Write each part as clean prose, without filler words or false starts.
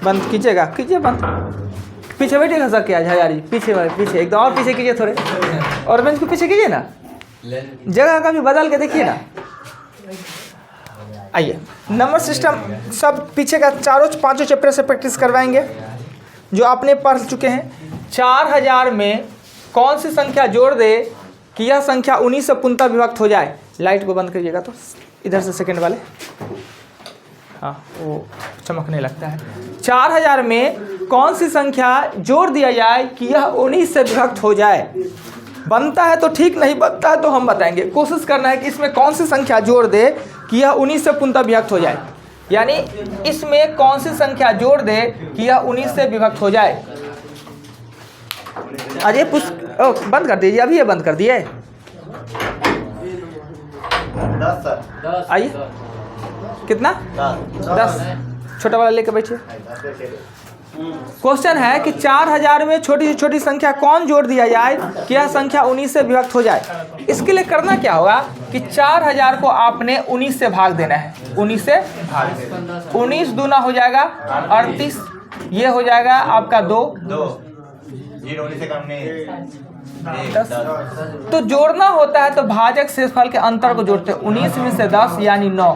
बंद कीजिएगा, कीजिए बंद। पीछे बैठिएगा सर, क्या हजारी पीछे पीछे एकदम और पीछे कीजिए थोड़े, और बेंच को पीछे कीजिए ना, जगह का भी बदल के देखिए ना। आइए, नंबर सिस्टम सब पीछे का चारों पांचों चैप्टर से प्रैक्टिस करवाएंगे जो आपने पढ़ चुके हैं। 4000 में कौन सी संख्या जोड़ दे कि यह संख्या 19 से पूर्णतः विभक्त हो जाए। लाइट को बंद करिएगा तो इधर से सेकंड वाले, हाँ वो चमकने लगता है। 4000 में कौन सी संख्या जोड़ दिया जाए कि यह 19 से विभक्त हो जाए। बनता है तो ठीक, नहीं बनता है तो हम बताएंगे। कोशिश करना है कि इसमें कौन सी संख्या जोड़ दे कि यह 19 से पूर्णतः विभक्त हो जाए, यानी इसमें कौन सी संख्या जोड़ दे कि यह 19 से विभक्त हो जाए। अजय बंद कर दीजिए, अभी ये बंद कर दिए। 10 आइए, कितना 10, छोटा वाला लेकर बैठिए। क्वेश्चन है कि 4000 में छोटी से छोटी संख्या कौन जोड़ दिया जाए कि यह संख्या 19 से विभक्त हो जाए। इसके लिए करना क्या होगा कि 4000 को आपने 19 से भाग देना है। 19 से भाग, 19 दूना हो जाएगा 38, ये हो जाएगा आपका 2 से कम नहीं 10। तो जोड़ना होता है तो भाजक शेषफल के अंतर को जोड़ते हैं। 19 में से 10 यानी 9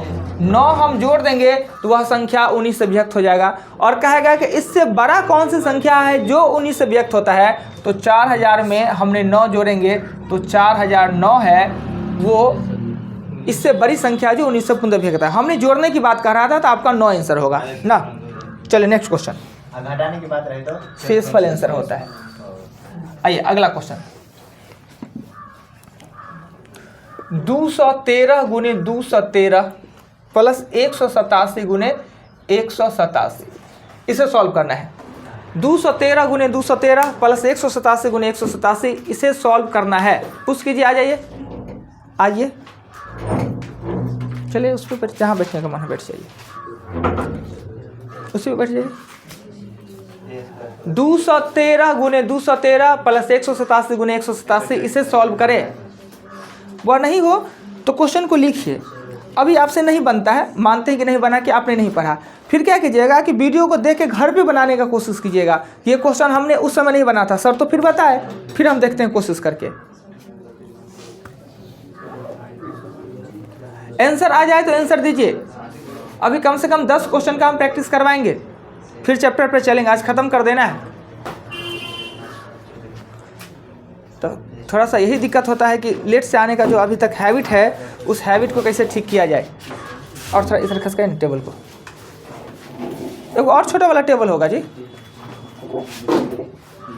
हम जोड़ देंगे तो वह संख्या 19 से विभक्त हो जाएगा। और कहेगा कि इससे बड़ा कौन सी संख्या है जो 19 से विभक्त होता है। तो 4000 में हमने 9 जोड़ेंगे तो 4009 है वो इससे बड़ी संख्या जो 19 से पूर्णतः विभक्त है। हमने जोड़ने की बात कर रहा था तो आपका 9 आंसर होगा ना। चलिए नेक्स्ट क्वेश्चन, घटाने की बात रही तो शेषफल आंसर होता है। आइए अगला क्वेश्चन, 213 गुने 213 प्लस 187 गुने 187, इसे सॉल्व करना है। 213 गुने 213 प्लस 187 गुने 187, इसे सॉल्व करना है। पुश कीजिए, आ जाइए, आइए, चलिए उस पर जहाँ बैठने का मन है बैठ जाइए, उसी पर बैठ जाइए। 213 गुने 213 प्लस 187 गुने 187, इसे सॉल्व करें। वह नहीं हो तो क्वेश्चन को लिखिए। अभी आपसे नहीं बनता है, मानते हैं कि नहीं बना कि आपने नहीं पढ़ा, फिर क्या कीजिएगा कि वीडियो को देख के घर पे बनाने का कोशिश कीजिएगा। ये क्वेश्चन हमने उस समय नहीं बना था सर, तो फिर बताए, फिर हम देखते हैं कोशिश करके। आंसर आ जाए तो आंसर दीजिए। अभी कम से कम 10 क्वेश्चन का हम प्रैक्टिस करवाएंगे, फिर चैप्टर पे चलेंगे। आज ख़त्म कर देना है। तो थोड़ा सा यही दिक्कत होता है कि लेट से आने का जो अभी तक हैबिट है, उस हैबिट को कैसे ठीक किया जाए। और थोड़ा इधर खसकाए ना टेबल को, एक और छोटा वाला टेबल होगा जी,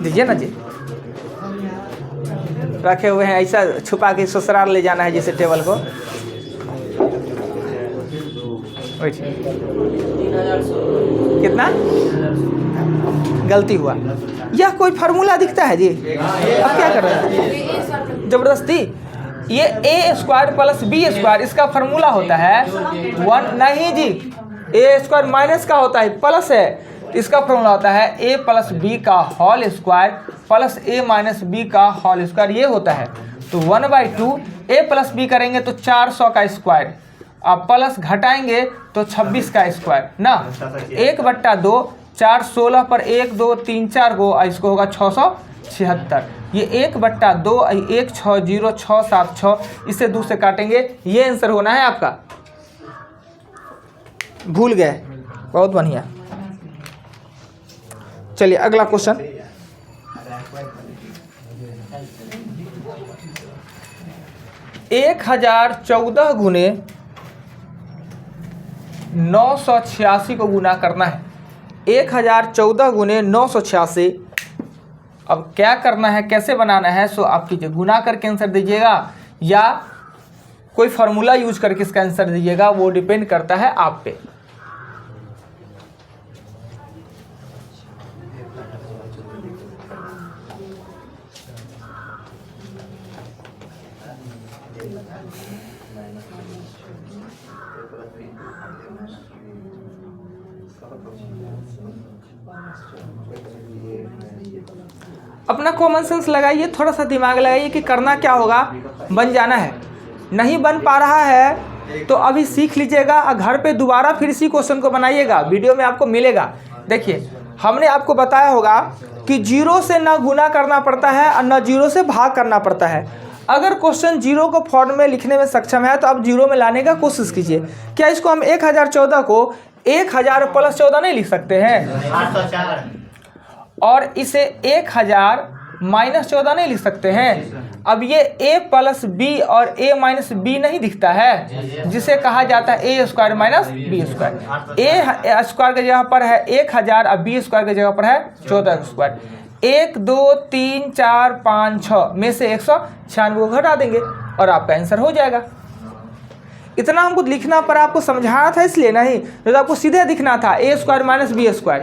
दीजिए ना जी। रखे हुए हैं ऐसा छुपा के ससुराल ले जाना है जैसे टेबल को। कितना गलती हुआ, यह कोई फार्मूला दिखता है जी। अब क्या कर रहे हैं जबरदस्ती। ये ए स्क्वायर प्लस बी स्क्वायर इसका फार्मूला होता है 1, नहीं जी, ए स्क्वायर माइनस का होता है, प्लस है, इसका फार्मूला होता है ए प्लस बी का होल स्क्वायर प्लस ए माइनस बी का होल स्क्वायर, ये होता है। तो 1/2 ए प्लस बी करेंगे तो 400 का स्क्वायर, अब प्लस घटाएंगे तो 26 का स्क्वायर ना। 1/2, 4 16 पर 1 2 3 4 गो, इसको होगा 676। ये 1/2 1 6 0 6 7 6, इसे 2 से काटेंगे, ये आंसर होना है आपका। भूल गए, बहुत बढ़िया। चलिए अगला क्वेश्चन, एक 1014 गुने 986 को गुना करना है। 1014 गुने 986, अब क्या करना है, कैसे बनाना है, सो आप कीजिए। गुना करके आंसर दीजिएगा या कोई फार्मूला यूज करके इसका आंसर दीजिएगा, वो डिपेंड करता है आप पे। अपना कॉमन सेंस लगाइए, थोड़ा सा दिमाग लगाइए कि करना क्या होगा, बन जाना है। नहीं बन पा रहा है तो अभी सीख लीजिएगा और घर पे दोबारा फिर इसी क्वेश्चन को बनाइएगा, वीडियो में आपको मिलेगा। देखिए हमने आपको बताया होगा कि जीरो से ना गुना करना पड़ता है और ना जीरो से भाग करना पड़ता है। अगर क्वेश्चन जीरो को फॉर्म में लिखने में सक्षम है तो आप जीरो में लाने का कोशिश कीजिए। क्या इसको हम 1014 को 1000 + 14 नहीं लिख सकते हैं? 804 और इसे 1000 - 14 नहीं लिख सकते हैं? अब ये a + b और a - b नहीं दिखता है, जिसे कहा जाता है a² - b²। a स्क्वायर की जगह पर है 1000 और b स्क्वायर की जगह पर है 14²। 1 2 3 4 5 6 में से 196 को घटा देंगे और आपका आंसर हो जाएगा। इतना हमको लिखना पड़ा, आपको समझाना था इसलिए नहीं, तो आपको सीधे दिखना था a² - b²।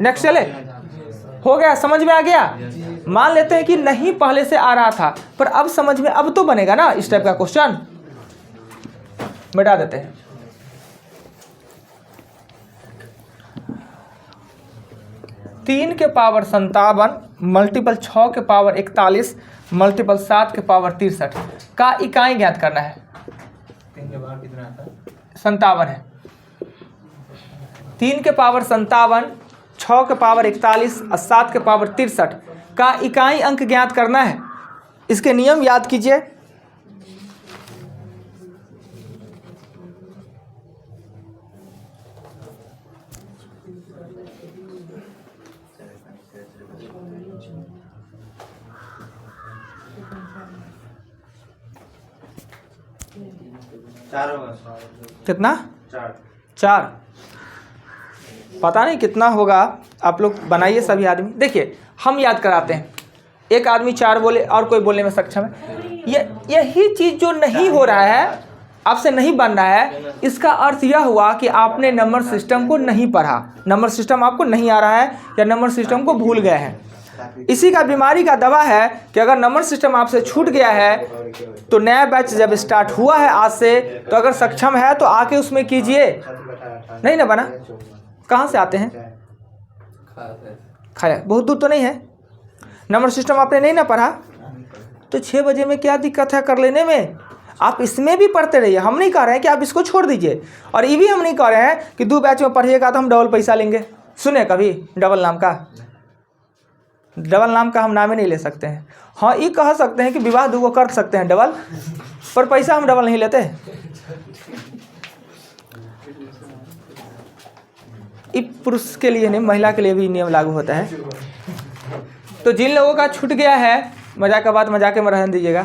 नेक्स्ट चले, हो गया, समझ में आ गया। मान लेते हैं कि नहीं पहले से आ रहा था, पर अब समझ में अब तो बनेगा ना इस टाइप का क्वेश्चन। मिटा देते हैं। तीन के पावर 57 मल्टीपल 6 के पावर 41 मल्टीपल 7 के पावर 63 का इकाई ज्ञात करना है। 3 के बाद कितना आता है? 57 है। 3 के पावर 57, 6 के पावर 41 और 7 के पावर 63 का इकाई अंक ज्ञात करना है। इसके नियम याद कीजिए। चार होगा। कितना? 4। 4। पता नहीं कितना होगा, आप लोग बनाइए सभी आदमी। देखिए हम याद कराते हैं, एक आदमी 4 बोले और कोई बोलने में सक्षम है। यही चीज़ जो नहीं हो रहा है, आपसे नहीं बन रहा है, इसका अर्थ यह हुआ कि आपने नंबर सिस्टम को नहीं पढ़ा, नंबर सिस्टम आपको नहीं आ रहा है या नंबर सिस्टम को भूल गए हैं। इसी का बीमारी का दवा है कि अगर नंबर सिस्टम आपसे छूट गया है तो नया बैच जब स्टार्ट हुआ है आज से, तो अगर सक्षम है तो आके उसमें कीजिए। नहीं ना बना? कहाँ से आते हैं? खाया, बहुत दूर तो नहीं है। नंबर सिस्टम आपने नहीं ना पढ़ा तो 6 बजे में क्या दिक्कत है कर लेने में? आप इसमें भी पढ़ते रहिए, हम नहीं कह रहे हैं कि आप इसको छोड़ दीजिए, और ये भी हम नहीं कह रहे हैं कि 2 बैच में पढ़िएगा तो हम डबल पैसा लेंगे। सुने कभी डबल नाम का? डबल नाम का हम नाम ही नहीं ले सकते हैं। हाँ ये कह सकते हैं कि विवाह 2 को कर सकते हैं डबल, पर पैसा हम डबल नहीं लेते। ये पुरुष के लिए नहीं, महिला के लिए भी नियम लागू होता है। तो जिन लोगों का छूट गया है, मजाक का बात मजाक में रहने दीजिएगा,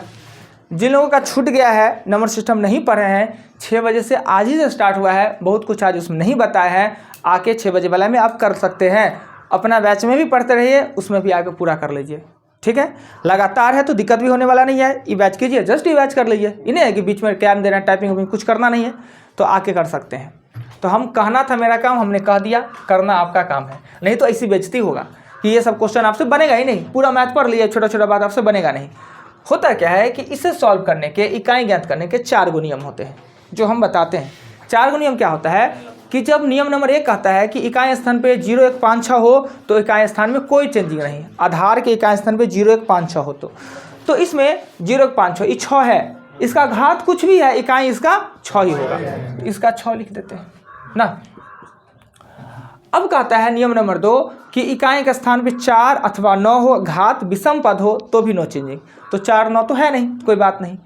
जिन लोगों का छूट गया है, नंबर सिस्टम नहीं पढ़ रहे हैं, 6 बजे से आज ही से स्टार्ट हुआ है, बहुत कुछ आज उसमें नहीं बताया है, आके 6 बजे वाला में आप कर सकते हैं। अपना बैच में भी पढ़ते रहिए, उसमें भी आके पूरा कर लीजिए, ठीक है। लगातार है तो दिक्कत भी होने वाला नहीं है। ई बैच कीजिए, जस्ट ई बैच कर लीजिए, ये नहीं है कि बीच में टाइम देना, टाइपिंग कुछ करना नहीं है, तो आके कर सकते हैं। तो हम कहना था मेरा काम, हमने कह दिया, करना आपका काम है। नहीं तो ऐसी बेइज्जती होगा कि ये सब क्वेश्चन आपसे बनेगा ही नहीं, पूरा मैथ पढ़ लिया, छोटा छोटा बात आपसे बनेगा नहीं। होता क्या है कि इसे सॉल्व करने के, इकाई ज्ञात करने के 4 गो नियम होते हैं जो हम बताते हैं। 4 गो नियम क्या होता है कि जब नियम नंबर 1 कहता है कि इकाई स्थान पे 0 1 5 6 हो तो इकाई स्थान में कोई चेंजिंग नहीं, आधार के इकाई स्थान पे 0 1 5 6 हो तो इसमें 0 1 5 6, ये 6 है, इसका घात कुछ भी है, इकाई इसका 6 ही होगा, इसका 6 लिख देते हैं ना। अब कहता है नियम नंबर 2 कि इकाई के स्थान पे 4 अथवा 9 हो, घात विषम पद हो तो भी नो चेंजिंग। तो 4 9 तो है नहीं, कोई बात नहीं।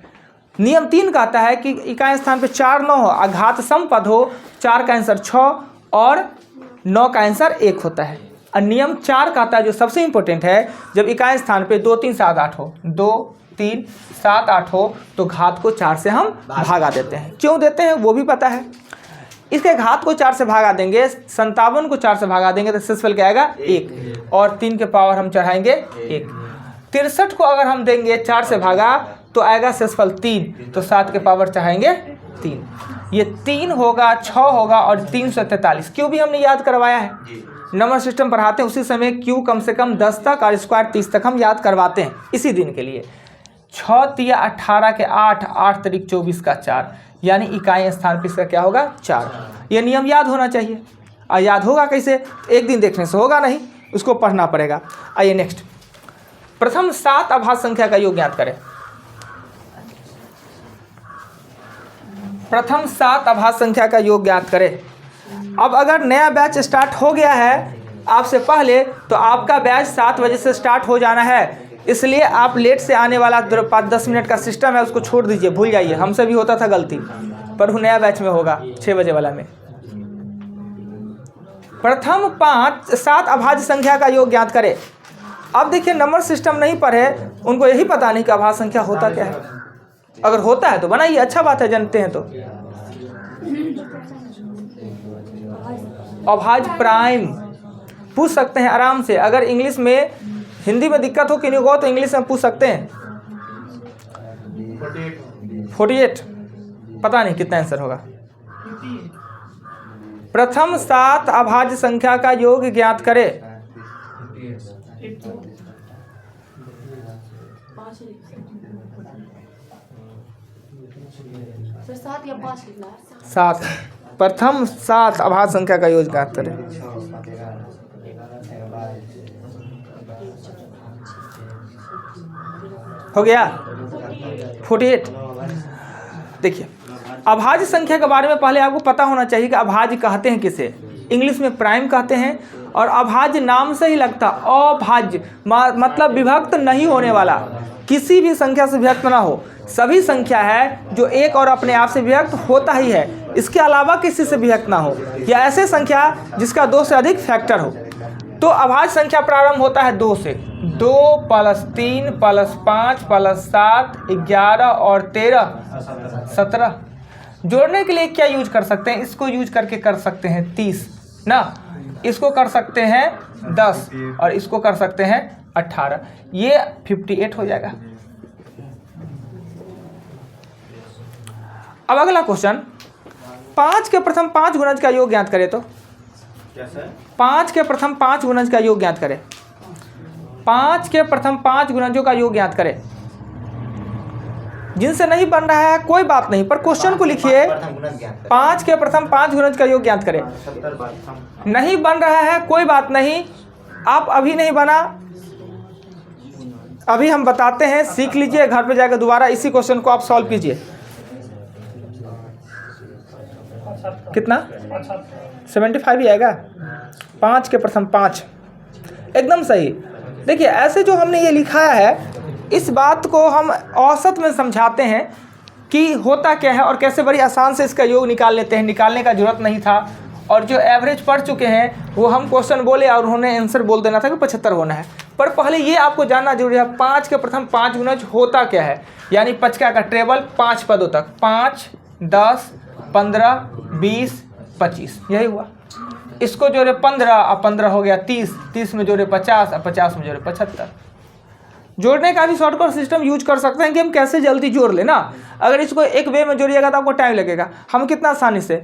नियम 3 कहता है कि इकाई स्थान पे 4 9 हो, घात सम पद हो, 4 का आंसर 6 और 9 का आंसर 1 होता है। और नियम 4 कहता है, जो सबसे इंपॉर्टेंट है, जब इकाई स्थान पे 2 3 7 8 हो, 2 3 7 8 हो तो घात को 4 से हम भागा देते हैं। क्यों देते हैं वो भी पता है। इसके घात को 4 से भागा देंगे, 57 को 4 से भागा देंगे तो शेषफल क्या आएगा 1, और 3 के पावर हम चढ़ाएंगे 1। 63 को अगर हम देंगे 4 से भागा तो आएगा शेषफल 3, तो 7 के पावर चढ़ाएंगे 3। ये 3 होगा, 6 होगा और 343। क्यों भी हमने याद करवाया है, नंबर सिस्टम पढ़ाते हैं उसी समय क्यू कम से कम 10 तक और स्क्वायर 30 तक हम याद करवाते हैं इसी दिन के लिए। 6 तिया 18 के 8, 8 तरीक 24 का 4, यानी इकाई स्थान पर इसका क्या होगा 4। ये नियम याद होना चाहिए। और याद होगा कैसे? एक दिन देखने से होगा नहीं, उसको पढ़ना पड़ेगा। आइए नेक्स्ट, प्रथम 7 अभाज्य संख्या का योग ज्ञात करें। प्रथम 7 अभाज्य संख्या का योग ज्ञात करें। अब अगर नया बैच स्टार्ट हो गया है आपसे पहले, तो आपका बैच 7 बजे से स्टार्ट हो जाना है। इसलिए आप लेट से आने वाला 5-10 मिनट का सिस्टम है, उसको छोड़ दीजिए, भूल जाइए। हमसे भी होता था गलती, पर वो नया बैच में होगा 6 बजे वाला में। प्रथम 7 अभाज्य संख्या का योग ज्ञात करें। अब देखिए, नंबर सिस्टम नहीं पढ़े, उनको यही पता नहीं कि अभाज्य संख्या होता क्या है। अगर होता है तो बनाइए, अच्छा बात है, जानते हैं तो। अभाज्य प्राइम पूछ सकते हैं आराम से। अगर इंग्लिश में, हिंदी में दिक्कत हो कि नहीं हो तो इंग्लिश में पूछ सकते हैं। 48 पता नहीं कितना आंसर होगा। प्रथम 7 अभाज्य संख्या का योग ज्ञात करें। सर 7 या 5 लिखना है। 7 प्रथम 7 अभाज्य संख्या का योग ज्ञात करें। हो गया 48। देखिए, अभाज्य संख्या के बारे में पहले आपको पता होना चाहिए कि अभाज्य कहते हैं किसे। इंग्लिश में प्राइम कहते हैं, और अभाज्य नाम से ही लगता। अभाज्य मतलब विभक्त नहीं होने वाला, किसी भी संख्या से विभक्त ना हो। सभी संख्या है जो एक और अपने आप से विभक्त होता ही है, इसके अलावा किसी से विभक्त ना हो, या ऐसे संख्या जिसका 2 से अधिक फैक्टर हो। तो अभाज्य संख्या प्रारंभ होता है 2 से। 2 + 3 + 5 + 7 11 और 13 17। जोड़ने के लिए क्या यूज कर सकते हैं? इसको यूज करके कर सकते हैं 30 ना, इसको कर सकते हैं 10 और इसको कर सकते हैं 18। ये 58 हो जाएगा। अब अगला क्वेश्चन, 5 के प्रथम 5 गुणज का योग ज्ञात करें। तो 5 के प्रथम 5 गुणज का योग ज्ञात करें। 5 के प्रथम 5 गुणजों का योग ज्ञात करें। जिनसे नहीं बन रहा है कोई बात नहीं, पर क्वेश्चन को लिखिए। 5 के प्रथम 5 गुणज का योग ज्ञात करें। नहीं बन रहा है कोई बात नहीं, आप अभी नहीं बना, अभी हम बताते हैं, सीख लीजिए, घर पे जाकर दोबारा इसी क्वेश्चन को आप सॉल्व कीजिए। कितना? 75 ही आएगा। 5 के प्रथम 5 एकदम सही। देखिए, ऐसे जो हमने ये लिखा है, इस बात को हम औसत में समझाते हैं कि होता क्या है और कैसे बड़ी आसान से इसका योग निकाल लेते हैं। निकालने का जरूरत नहीं था, और जो एवरेज पढ़ चुके हैं वो हम क्वेश्चन बोले और उन्होंने आंसर बोल देना था कि 75 होना है। पर पहले ये आपको जानना जरूरी है, 5 के प्रथम 5 गुणज होता क्या है। यानी पचका का टेबल 5 पदों तक, 5 10 15 20 25, यही हुआ। इसको जोड़े 15 और 15 हो गया 30, 30 में जोड़े 50 और 50 में जोड़े 75। जोड़ने का भी शॉर्टकट सिस्टम यूज कर सकते हैं कि हम कैसे जल्दी जोड़ लेना। अगर इसको एक वे में जोड़िएगा तो आपको टाइम लगेगा। हम कितना आसानी से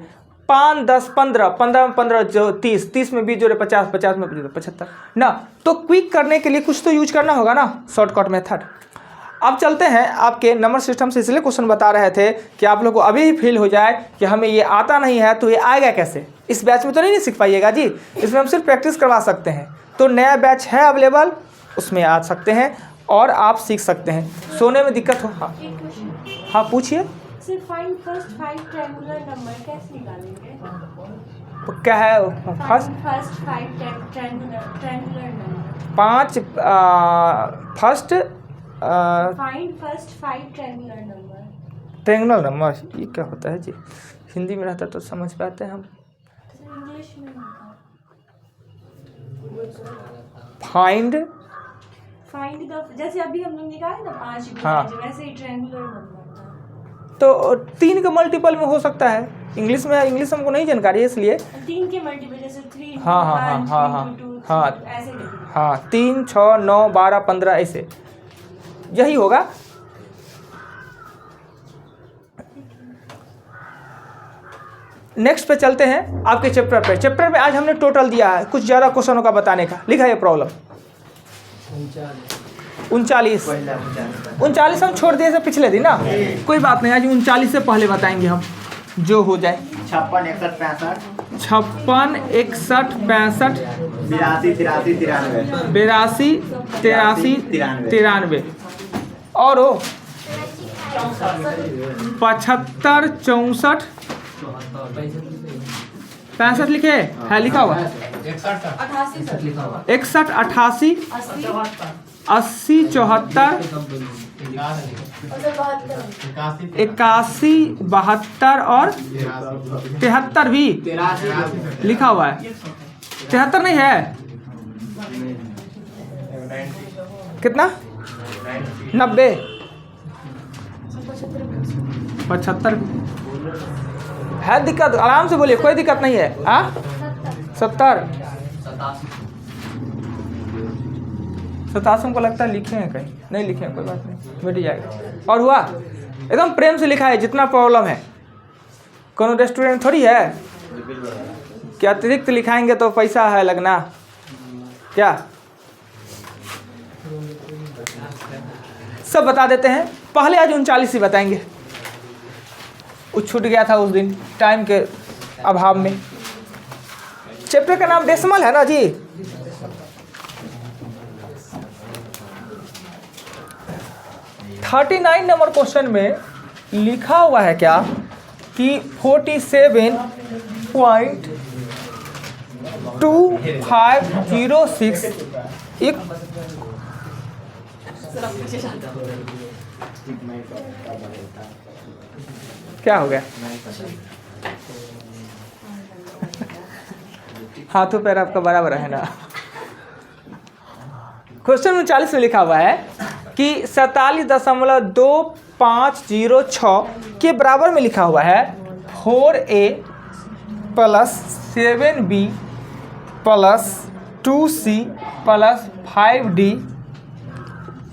5 10 15, 15 में 15 जो 30, 30 में 20 जोड़े 50, 50 में 75 ना। तो क्विक करने के लिए कुछ तो यूज करना होगा ना, शॉर्टकट मेथड। अब चलते हैं आपके नंबर सिस्टम से। इसलिए क्वेश्चन बता रहे थे कि आप लोग को अभी ही फील हो जाए कि हमें ये आता नहीं है, तो ये आएगा कैसे। इस बैच में तो नहीं सीख पाइएगा जी, इसमें हम सिर्फ प्रैक्टिस करवा सकते हैं। तो नया बैच है अवेलेबल, उसमें आ सकते हैं और आप सीख सकते हैं। सोने में दिक्कत हो? हाँ हाँ पूछिए। सिर्फ फाइंड फर्स्ट 5 ट्रायंगुलर नंबर कैसे निकालेंगे? क्या है first 5 triangular number. 5 first find first 5 triangular number. Triangular number ये क्या होता है जी? हिंदी में रहता तो समझ पाते हैं हम। इंग्लिश में फाइंड द, जैसे अभी हम लोग निकाले ना 5 हाँ, वैसे ही ट्रायंगुलर नंबर था। तो 3 के मल्टीपल में हो सकता है। इंग्लिश में, इंग्लिश हमको नहीं जानकारी है इसलिए 3 के मल्टीपल जैसे 3 हाँ हाँ हाँ हाँ हाँ हाँ ऐसे हाँ 3 6 9 12 15 ऐसे, यही होगा। नेक्स्ट पे चलते हैं आपके चैप्टर पे। चैप्टर में आज हमने टोटल दिया है, कुछ ज़्यादा क्वेश्चनों का बताने का लिखा है। प्रॉब्लम 39 हम छोड़ दिए थे पिछले दिन ना, कोई बात नहीं, आज 39 से पहले बताएंगे हम, जो हो जाए। 56 61 65 56 61 65 82 83 93 82 83 93 और हो 75 64 65 लिखे है, लिखा हुआ 61 88 80 74 81 72 और 73 भी लिखा हुआ है। 73 नहीं है, कितना 90 75 है। दिक्कत आराम से बोलिए, कोई दिक्कत नहीं है। 70 87 को लगता है लिखे हैं, कहीं नहीं लिखे हैं, कोई बात नहीं, मिट जाएगा। और हुआ एकदम प्रेम से लिखा है, जितना प्रॉब्लम है। कोनो रेस्टोरेंट थोड़ी है कि अतिरिक्त लिखाएंगे तो पैसा है लगना क्या। सब बता देते हैं, पहले आज 39 ही बताएंगे, वो छूट गया था उस दिन टाइम के अभाव में। चैप्टर का नाम डेसिमल है ना जी। थर्टी 39 नंबर क्वेश्चन में लिखा हुआ है क्या कि 47.2506 एक क्या हो गया, हाथों पैर आपका बराबर है ना। क्वेश्चन 39 में लिखा हुआ है कि 47.2506 के बराबर में लिखा हुआ है 4a plus 7b plus 2c plus 5d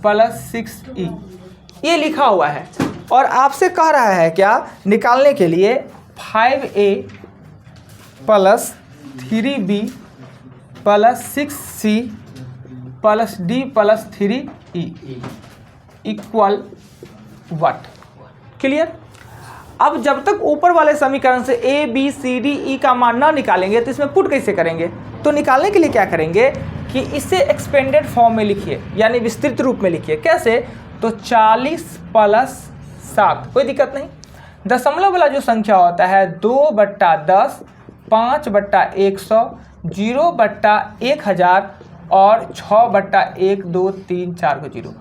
plus 6e, ये लिखा हुआ है। और आपसे कह रहा है क्या निकालने के लिए 5a plus 3b plus 6c plus d plus 3e equal what. Clear. अब जब तक ऊपर वाले समीकरण से a b c d e का मान ना निकालेंगे तो इसमें पुट कैसे करेंगे। तो निकालने के लिए क्या करेंगे कि इसे एक्सपेंडेड फॉर्म में लिखिए, यानी विस्तृत रूप में लिखिए। कैसे, तो 40 प्लस 7, कोई दिक्कत नहीं। दशमलव वाला जो संख्या होता है 2/10, 5/100, 0/1000 और 6/1 2 3 4 को 0,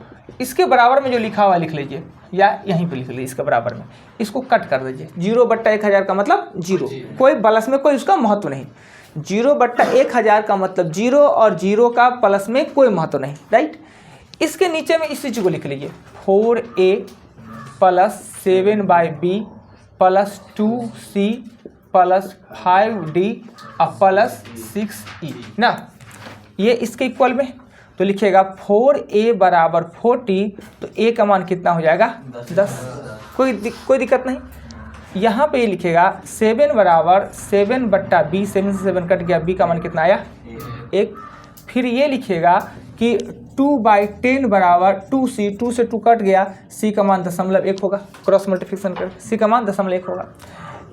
इसके बराबर में जो लिखा हुआ लिख लीजिए, या यहीं पे लिख लीजिए इसके बराबर में। इसको कट कर दीजिए। 0/1000 का मतलब 0, कोई प्लस में कोई उसका महत्व नहीं। 0/1000 का मतलब 0 और 0 का प्लस में कोई महत्व नहीं, राइट। इसके नीचे में इसी चीज़ को लिख लीजिए 4a plus 7b plus 2c plus 5d plus 6e ना, ये इसके इक्वल में। तो लिखिएगा 4a बराबर 40, तो a का मान कितना हो जाएगा 10, कोई दिक्कत नहीं। यहाँ पे ये लिखेगा 7 बराबर 7/b, 7 से 7 कट गया, b का मान कितना आया 1। फिर ये लिखिएगा कि 2/10 बराबर 2c, 2 से 2 कट गया, c का मान 0.1 होगा, क्रॉस मल्टीप्लिकेशन कर c का मान 0.1 होगा।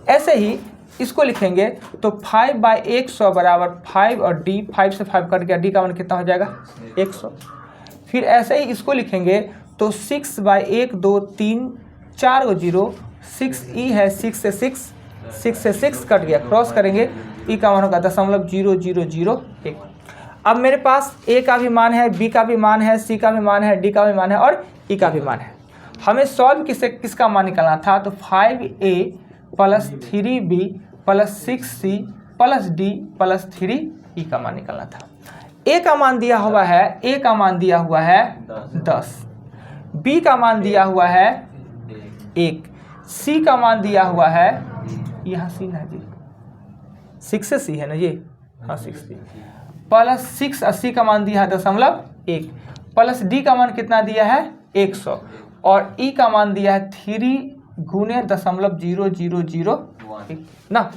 ऐसे ही इसको लिखेंगे तो 5/100 बराबर 5 और d, 5 से 5 कट गया, d का मान कितना हो जाएगा 100। फिर ऐसे ही इसको लिखेंगे तो 6/1 2 3 4 को 0, 6e है, 6 से 6 कट गया, क्रॉस करेंगे, e का मान होगा 0.0001। अब मेरे पास a का भी मान है, b का भी मान है, c का भी मान है, d का भी मान है और e का भी मान है। हमें सॉल्व किसका मान निकालना था, तो 5a plus 3b plus 6c plus d plus 3e का मान निकालना था। a का मान दिया हुआ है, a का मान दिया हुआ है 10, b का मान दिया हुआ है 1, c का मान दिया हुआ है, यहाँ c ना जी, 6 से c है ना जी, हाँ 6c प्लस 6, 80 का मान दिया है 0.1, प्लस d का मान कितना दिया है 100 और e का मान दिया है 3 गुने 0.0001 ना।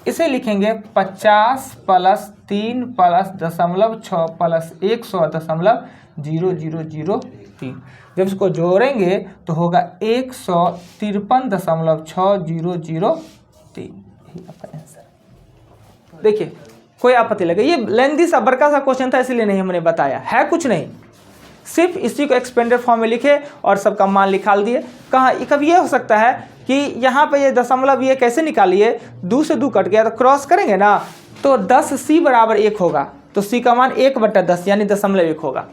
इसे लिखेंगे 50 प्लस 3 प्लस 0.6 प्लस 100.0003। जब इसको जोड़ेंगे तो होगा 153.6003, यही आपका आंसर। देखिए कोई आपत्ति लगे, ये लेंथी सा बड़का सा क्वेश्चन था इसलिए नहीं हमने बताया है, कुछ नहीं, सिर्फ इसी को एक्सपेंडेड फॉर्म में लिखे और सबका मान निकाल दिए। कहाँ कभी ये हो सकता है कि यहाँ पे ये दशमलव ये कैसे निकालिए, 2 से 2 कट गया तो क्रॉस करेंगे ना तो 10C बराबर 1 होगा, तो C का मान 1/10 यानी 0.1 होगा।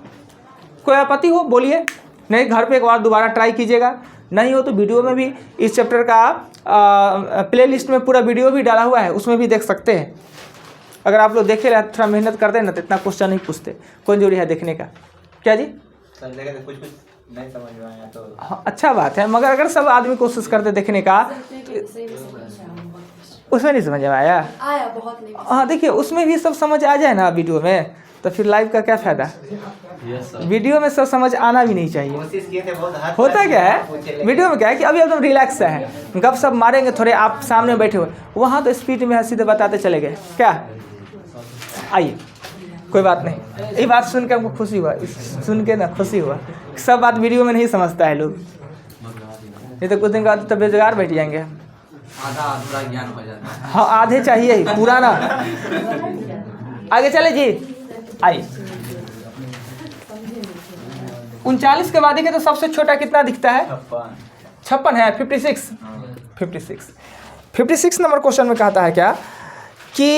कोई आपत्ति हो बोलिए, नहीं घर पे एक बार दोबारा ट्राई कीजिएगा, नहीं हो तो वीडियो में भी इस चैप्टर का प्लेलिस्ट में पूरा वीडियो भी डाला हुआ है, उसमें भी देख सकते हैं। अगर आप लोग देखे थोड़ा मेहनत करते ना तो इतना क्वेश्चन नहीं पूछते, कोई जरूरी है देखने का। क्या जी कुछ नहीं समझ में आया तो हाँ अच्छा बात है, मगर अगर सब आदमी कोशिश करते देखने का उसमें नहीं समझ में आया बहुत नहीं। हाँ देखिए उसमें भी सब समझ आ जाए ना वीडियो में तो फिर लाइव का क्या फ़ायदा। वीडियो में सब समझ आना भी नहीं चाहिए। कोशिश किए थे बहुत हद होता तक क्या है पूछे, वीडियो में क्या है कि अभी एकदम रिलैक्स है, गप सब मारेंगे थोड़े, आप सामने बैठे हुए, वहाँ तो स्पीड में सीधे बताते चले गए। क्या आइए कोई बात नहीं, ये बात सुन के हमको खुशी हुआ, सुन के ना खुशी हुआ। सब बात वीडियो में नहीं समझता है लोग, नहीं तो कुछ दिन बाद तो बेरोजगार बैठ जाएंगे। आधा अधूरा ज्ञान हो जाता है। हाँ आधे चाहिए ही, पूरा ना। आगे चले जी, आइए 39 के बाद देखें तो सबसे छोटा कितना दिखता है, 56 है, 56 नंबर क्वेश्चन में कहता है क्या कि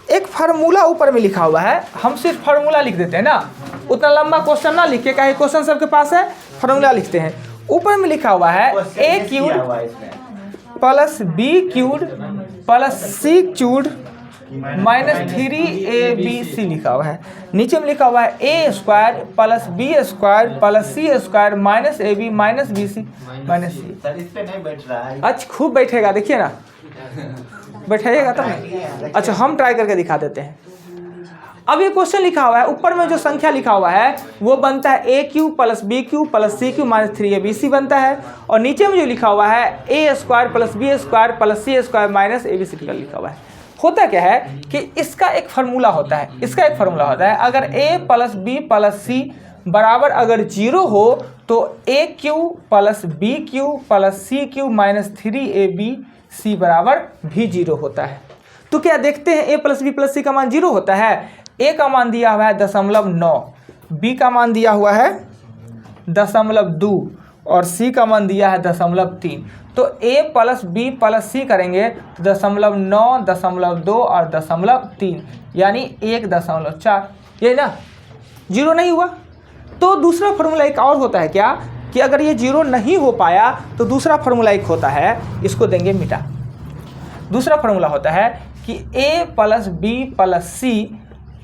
एक फार्मूला ऊपर में लिखा हुआ है, हम सिर्फ फार्मूला लिख देते हैं ना, उतना लंबा क्वेश्चन ना लिख के, कहीं क्वेश्चन सबके पास है फार्मूला लिखते हैं। ऊपर में लिखा हुआ है a³ plus b³ plus c³ minus 3abc लिखा हुआ है। नीचे में लिखा हुआ है a² plus b² plus c² minus ab minus bc minus c। Sir इस पे नहीं बैठ रहा है। अच्छा खूब बैठेगा, देखिए ना बैठाइएगा तब ना। अच्छा हम ट्राई करके दिखा देते हैं। अब ये क्वेश्चन लिखा हुआ है, ऊपर में जो संख्या लिखा हुआ है वो बनता है a³ plus b³ plus c³ minus 3abc बनता है, और नीचे में जो लिखा हुआ है a² plus b² plus c² minus abc लिखा हुआ है। होता क्या है कि इसका एक फार्मूला होता है, इसका एक फार्मूला होता है, अगर a प्लस b प्लस c बराबर अगर 0 हो तो a³ plus b³ plus c³ minus 3abc बराबर भी 0 होता है। तो क्या देखते हैं a प्लस b प्लस c का मान 0 होता है। a का मान दिया हुआ है 0.9, b का मान दिया हुआ है 0.2 और c का मान दिया है 0.3। तो a प्लस b प्लस c करेंगे तो 0.9, 0.2 और 0.3 यानी 1.4, ये ना 0 नहीं हुआ। तो दूसरा फार्मूला एक और होता है क्या कि अगर ये 0 नहीं हो पाया तो दूसरा फार्मूला एक होता है, इसको देंगे मिटा। दूसरा फार्मूला होता है कि a प्लस b प्लस c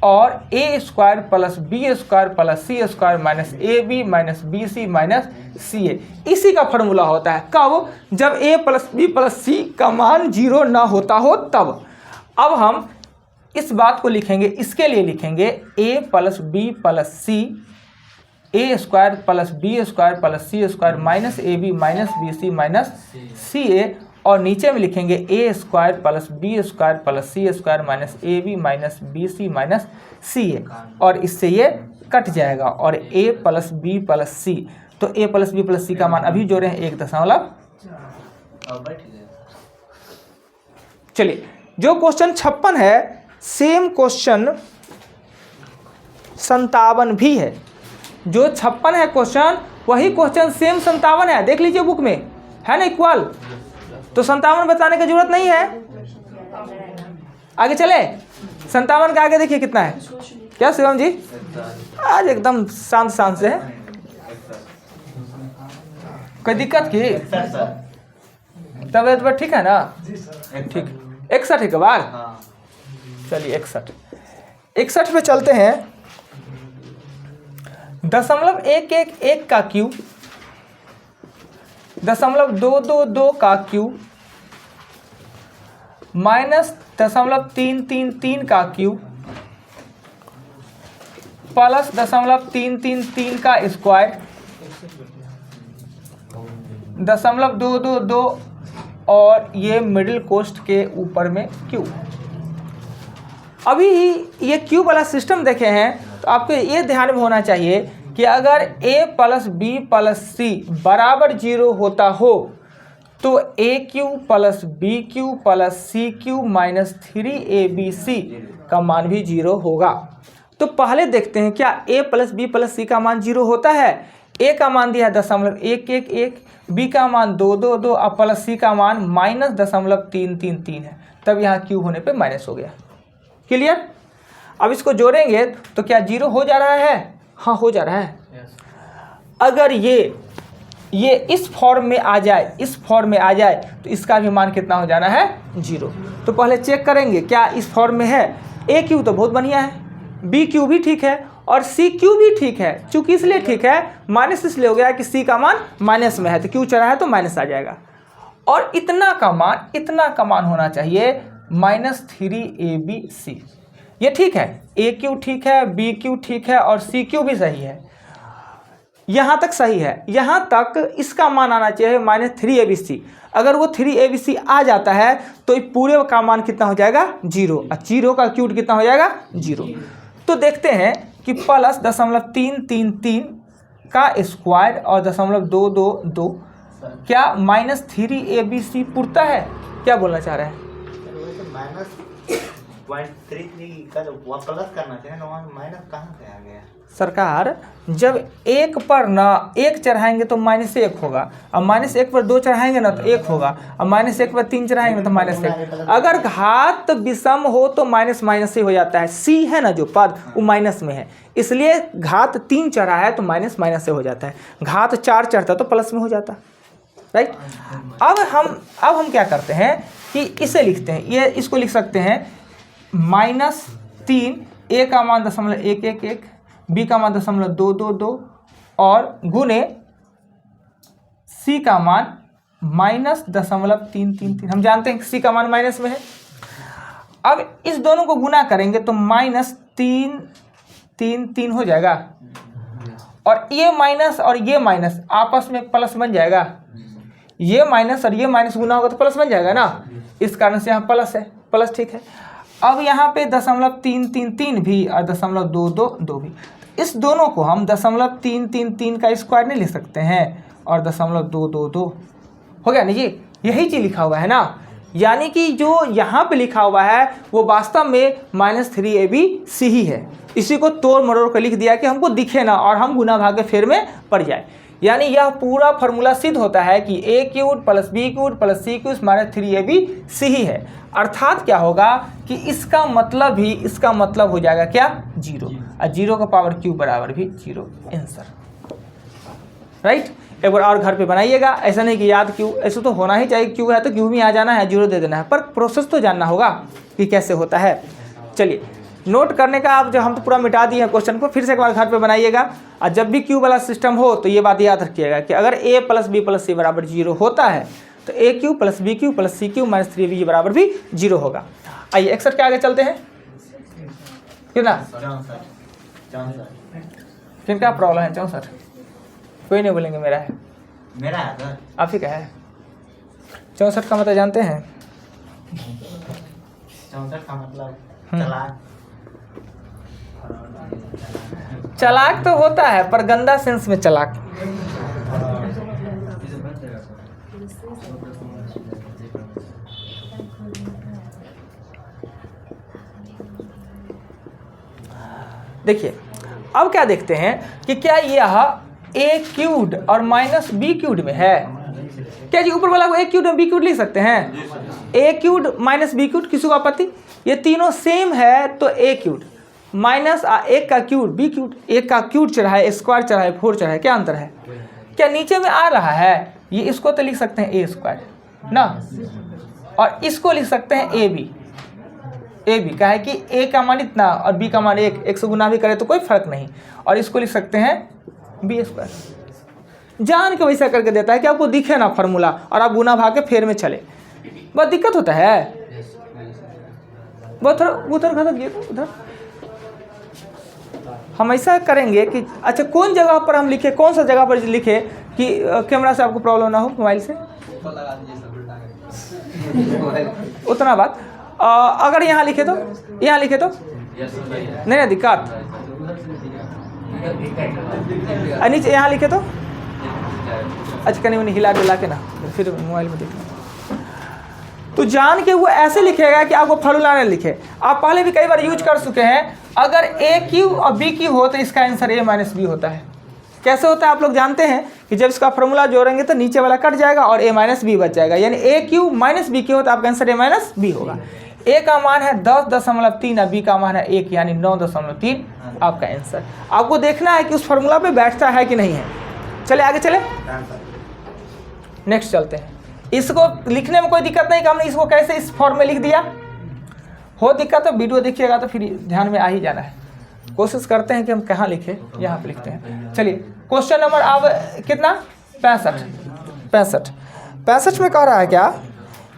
और a² plus b² plus c² minus ab minus bc minus ca, इसी का फार्मूला होता है। कब? जब a प्लस b प्लस c का मान 0 ना होता हो तब। अब हम इस बात को लिखेंगे, इसके लिए लिखेंगे a प्लस b प्लस c a² plus b² plus c² minus ab minus bc minus ca, और नीचे में लिखेंगे a² plus b² plus c² minus ab minus bc minus ca, और इससे ये कट जाएगा और a प्लस b प्लस c। तो a प्लस b प्लस c का मान अभी जोड़े हैं 1. चलिए जो क्वेश्चन 56 है सेम क्वेश्चन 57 भी है। जो 56 है क्वेश्चन वही क्वेश्चन सेम 57 है, देख लीजिए बुक में है ना इक्वल, तो 57 बताने की जरूरत नहीं है। आगे चले 57 के आगे देखिए कितना है। क्या शिवम जी आज एकदम शांत शांत से है, कोई दिक्कत की तबियत पर ठीक है ना? ठीक 61 के बाद चलिए 61 पे चलते हैं। 0.111 का क्यूब, 0.222 का क्यूब माइनस 0.333 का क्यूब प्लस 0.333 का स्क्वायर 0.222 और ये मिडिल कोस्ट के ऊपर में क्यूब। अभी ये क्यूब वाला सिस्टम देखे हैं तो आपको ये ध्यान में होना चाहिए कि अगर a प्लस b प्लस c बराबर 0 होता हो तो a cube plus b cube plus c cube minus 3abc का मान भी 0 होगा। तो पहले देखते हैं क्या a प्लस बी प्लस सी का मान 0 होता है। a का मान दिया है 0.111, b का मान 222 और प्लस सी का मान -0.333 है। तब यहाँ क्यू होने पे माइनस हो गया। क्लियर। अब इसको जोड़ेंगे तो क्या 0 हो जा रहा है? हाँ हो जा रहा है। अगर ये इस फॉर्म में आ जाए, इस फॉर्म में आ जाए तो इसका भी मान कितना हो जाना है? 0। तो पहले चेक करेंगे क्या इस फॉर्म में है। ए क्यू तो बहुत बढ़िया है, बी क्यू भी ठीक है और सी क्यू भी ठीक है। चूंकि इसलिए ठीक है, माइनस इसलिए हो गया कि सी का मान माइनस में है तो क्यू चढ़ा है तो माइनस आ जाएगा। और इतना का मान होना चाहिए -3abc। ये ठीक है, ए क्यू ठीक है, बी क्यू ठीक है और सी क्यू भी सही है। यहाँ तक सही है। यहाँ तक इसका मान आना चाहिए -3abc। अगर वो 3abc आ जाता है तो पूरे का मान कितना हो जाएगा? 0। और 0 का क्यूब कितना हो जाएगा? 0। तो देखते हैं कि प्लस 0.333 का स्क्वायर और 0.222 क्या -3abc पुरता है? क्या बोलना चाह रहे हैं? -0.33 का जो प्लस करना चाहिए ना, वहाँ माइनस कहाँ से आ गया? सरकार जब एक पर ना 1 चढ़ाएंगे तो -1 होगा, और -1 पर 2 चढ़ाएंगे ना तो 1 होगा, और -1 पर 3 चढ़ाएंगे तो -1। अगर घात विषम हो तो माइनस माइनस ही हो जाता है। सी है ना जो पद वो माइनस में है, इसलिए घात 3 चढ़ा है तो माइनस माइनस से हो जाता है। घात 4 चढ़ता तो प्लस में हो जाता। राइट। अब हम क्या करते हैं कि इसे लिखते हैं। ये इसको लिख सकते हैं -3, ए का मान 0.111, बी का मान 0.222 और गुने सी का मान -0.333। हम जानते हैं कि सी का मान माइनस में है। अब इस दोनों को गुना करेंगे तो -333 हो जाएगा, और ये माइनस और ये माइनस आपस में प्लस बन जाएगा। ये माइनस और ये माइनस गुना होगा तो प्लस बन जाएगा ना, इस कारण से यहाँ प्लस है, प्लस ठीक है। अब यहाँ पे 0.333 भी और 0.222 भी, इस दोनों को हम 0.333 का स्क्वायर नहीं लिख सकते हैं और 0.222 हो गया ना। ये यही चीज़ लिखा हुआ है ना, यानी कि जो यहाँ पे लिखा हुआ है वो वास्तव में -3abc ही है। इसी को तोड़ मरोड़ कर लिख दिया कि हमको दिखे ना और हम गुना भाग के फेर में पड़ जाए। यानी यह पूरा फार्मूला सिद्ध होता है कि a cube plus b cube plus c cube -3abc ही है। अर्थात क्या होगा कि इसका मतलब हो जाएगा क्या? 0। और 0 का पावर क्यूब बराबर भी 0। आंसर। राइट। एक बार और घर पे बनाइएगा। ऐसा नहीं कि याद क्यू, ऐसा तो होना ही चाहिए। क्यू है तो क्यू में आ जाना है, 0 दे देना है, पर प्रोसेस तो जानना होगा कि कैसे होता है। चलिए नोट करने का, अब जब हम तो पूरा मिटा दिए हैं क्वेश्चन को, फिर से एक बार घर पे बनाइएगा। और जब भी क्यू वाला सिस्टम हो तो ये बात याद रखिएगा कि अगर a प्लस बी प्लस सी बराबर 0 होता है तो a cube plus b cube plus c cube -3b बराबर भी 0 होगा। आइए 61 के आगे चलते हैं। क्यों ना, 64 किनका प्रॉब्लम है? 64 कोई नहीं बोलेंगे मेरा है, मेरा है सर। आप ही का है। 64 का मतलब जानते हैं? 64 का मतलब चालाक तो होता है पर गंदा सेंस में चालाक। देखिए अब क्या देखते हैं कि क्या यह a क्यूब्ड और -b क्यूब्ड में है। क्या जी ऊपर वाला को a क्यूब्ड और b क्यूब्ड लिख सकते हैं? a क्यूब्ड -b क्यूब्ड, किसी को आपत्ति? ये तीनों सेम है तो a क्यूब्ड माइनस 1 का क्यूब b क्यूब्ड, 1 का क्यूब चढ़ा है, स्क्वायर चढ़ा है, 4 चढ़ा है, क्या अंतर है? क्या नीचे में आ रहा है? ये इसको तो लिख सकते हैं a स्क्वायर ना, और इसको लिख सकते हैं a b का है कि a का मान इतना और b का मान 1 से गुना भी करे तो कोई फर्क नहीं, और इसको लिख सकते हैं b स्क्वायर। जान के वैसा करके देता है कि आपको दिखे ना फार्मूला और आप गुना भाग के फेर में चले, बहुत दिक्कत होता है। बहुत उधर हम ऐसा करेंगे कि अच्छा कौन जगह पर हम लिखे, कौन सा जगह पर लिखे कि कैमरा से आपको प्रॉब्लम ना हो, मोबाइल से उतना बात। अगर यहाँ लिखे तो नहीं दिक्कत, नीचे यहाँ लिखे तो अच्छा कहीं उन्हें हिला डुला के ना फिर मोबाइल में देखना। तो जान के वो ऐसे लिखेगा कि आपको फार्मूला नहीं लिखे। आप पहले भी कई बार यूज कर चुके हैं, अगर ए क्यू और बी क्यू हो तो इसका आंसर ए माइनस बी होता है। कैसे होता है आप लोग जानते हैं कि जब इसका फार्मूला जोड़ेंगे तो नीचे वाला कट जाएगा और ए माइनस बी बच जाएगा, यानी ए क्यू माइनस बी क्यू हो तो आपका आंसर ए माइनस बी होगा। ए का मान है 10.3 और बी का मान है 1 यानी 9.3 आपका आंसर। आपको देखना है कि उस फार्मूला पे बैठता है कि नहीं है। चले आगे चले, नेक्स्ट चलते हैं। इसको लिखने में कोई दिक्कत नहीं कि हमने इसको कैसे इस फॉर्म में लिख दिया। हो दिक्कत तो वीडियो देखिएगा तो फिर ध्यान में आ ही जाना है। कोशिश करते हैं कि हम कहाँ लिखें, यहाँ पे लिखते हैं। चलिए क्वेश्चन नंबर अब कितना 65 में कह रहा है क्या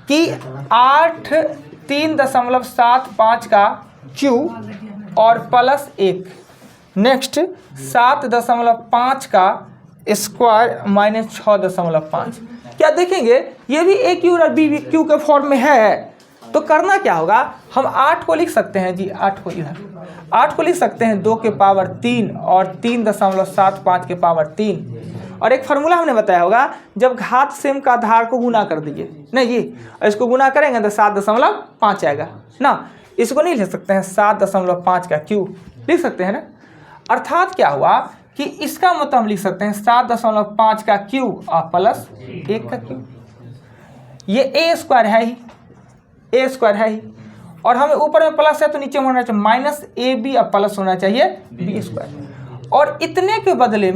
कि 8 3.75 का क्यू और प्लस 1 नेक्स्ट 7.5 का स्क्वायर माइनस 6.5। क्या देखेंगे ये भी ए क्यू और बी क्यू के फॉर्म में है, तो करना क्या होगा, हम 8 को लिख सकते हैं जी, 8 को इधर 8 को लिख सकते हैं 2 के पावर 3 और 3.75 के पावर 3। और एक फार्मूला हमने बताया होगा, जब घात सेम का आधार को गुना कर दीजिए नहीं जी, इसको गुना करेंगे तो 7.5 आएगा ना। इसको नहीं लिख सकते हैं 7.5 का क्यू लिख सकते हैं ना। अर्थात क्या हुआ कि इसका मतलब हम लिख सकते हैं 7.5 का क्यू और प्लस 1 का क्यू। ये ए स्क्वायर है ही, ए स्क्वायर है ही, और हमें ऊपर में प्लस है तो नीचे में होना चाहिए माइनस ए बी और प्लस होना चाहिए बी स्क्वायर। और इतने के बदले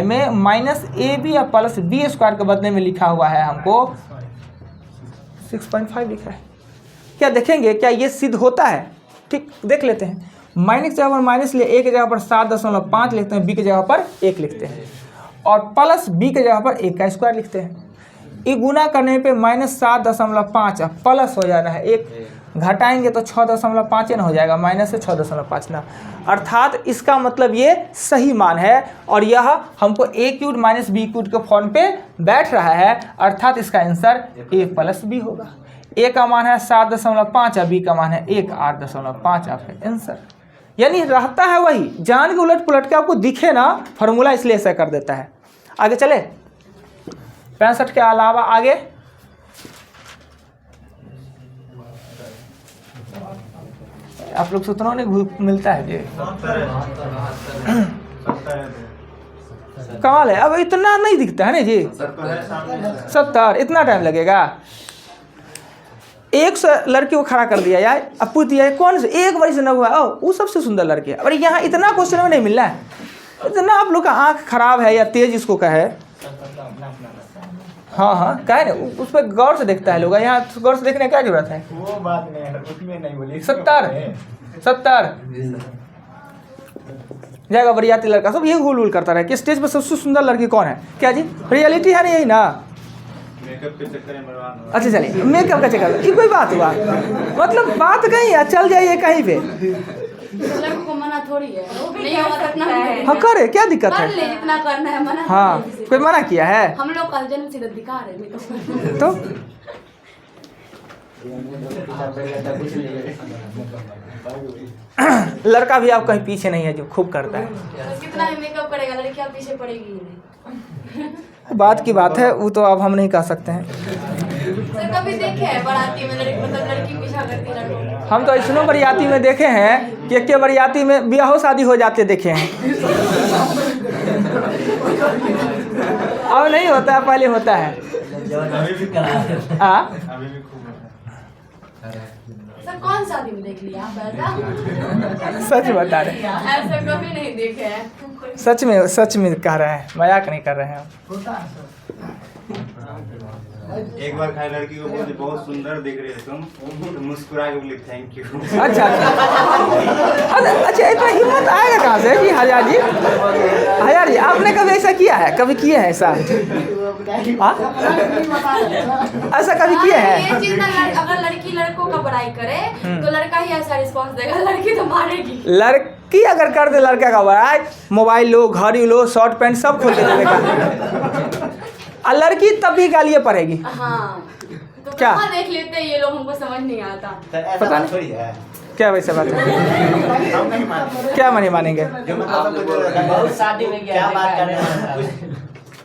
में माइनस ए बी और प्लस बी स्क्वायर के बदले में लिखा हुआ है हमको 6.5 लिखा है। क्या देखेंगे क्या ये सिद्ध होता है? ठीक, देख लेते हैं। माइनस की जगह पर माइनस लिए, ए की जगह पर 7.5 लिखते हैं, बी की जगह पर 1 लिखते हैं, और प्लस बी की जगह पर 1 का स्क्वायर लिखते हैं। ये गुना करने पे माइनस 7.5 प्लस हो जाना है 1, घटाएंगे तो 6.5 न हो जाएगा, माइनस से 6.5 ना। अर्थात इसका मतलब ये सही मान है और यह हमको ए क्यूड माइनस बी क्यूड के फॉर्म पे बैठ रहा है। अर्थात इसका आंसर ए प्लस बी होगा। ए का मान है 7.5 और बी का मान है 1, 8.5 आपका आंसर। यानी रहता है वही, जान के उलट पुलट के आपको दिखे ना फार्मूला, इसलिए ऐसा कर देता है। आगे चले, 65 के अलावा आगे आप लोग सूत्रों ने मिलता है जी। कमाल है, अब इतना नहीं दिखता है ना जी। 70 इतना टाइम लगेगा। 100 लड़की को खड़ा कर दिया यार, अब पूछ दिया कौन से एक बार से न हुआ, वो सबसे सुंदर लड़की है। और यहाँ इतना क्वेश्चन में नहीं मिल रहा है, इतना आप लोग का आँख खराब है या तेज इसको कहे। हाँ कहे ना, उस पर गौर से देखता है लोग, यहाँ गौर से देखने की क्या जरूरत है। वो बात नहीं है, उसमें नहीं बोली। 70 जाएगा बरियाती लड़का, सब ये हुल करता रहे कि स्टेज पर सबसे सुंदर लड़की कौन है। क्या जी रियलिटी है ना, यही ना। मेकअप के चक्कर में बर्बाद। अच्छा चलिए, मेकअप का चक्कर ये कोई बात हुआ, मतलब बात कहीं है, चल जाइए कहीं पे। लड़कों को मना थोड़ी है, नहीं होगा तो अपना हाँ करे, क्या दिक्कत कर है। ले जितना करना है, मना हाँ कोई मना किया है हम लोग का जन्म सिद्ध अधिकार है मेकअप तो लड़का भी आप कहीं पीछे नहीं है जो खूब करता है। तो कितना भी मेकअप करेगा, लड़कियां पीछे पड़ेगी ही नहीं। बात की बात है, वो तो अब हम नहीं कह सकते हैं। सर कभी देखे हैं बाराती में लड़की पीछा करती लड़कों? हम तो ऐसनो बरियाती में देखे हैं कि एक बरियाती में ब्याह शादी हो जाते देखे हैं। अब नहीं होता है, पहले होता है। सर कौन शादी में देख लिया आप ऐसा? सच बता रहे हैं, ऐसा कभी नहीं देखे हैं। सच में कह रहे हैं, मजाक नहीं कर रहे हैं एक बार खाई लड़की को बोले बहुत सुंदर दिख रही है तुम, तो मुस्कुरा के बोले थैंक यू। अच्छा इतना हिम्मत आएगा कहाँ से कि हजार जी आपने कभी ऐसा किया है? कभी किए हैं ऐसा? ऐसा कभी किए हैं? ये चीज ना, अगर लड़की लड़कों का बड़ाई करे तो लड़का ही ऐसा रिस्पॉन्स देगा, लड़की तो मारेगी। लड़की अगर कर दे लड़का का बड़ाई, मोबाइल लो, घड़ी लो, शॉर्ट पैंट सब खोल देगा, और लड़की तब भी गालियाँ पड़ेगी। हाँ तो क्या देख लेते हैं ये लोग, हमको समझ नहीं आता। पता नहीं क्या वैसे बात है। हम नहीं मानते। क्या नहीं मानेंगे? जो मतलब शादी में क्या बात कर रहे हैं,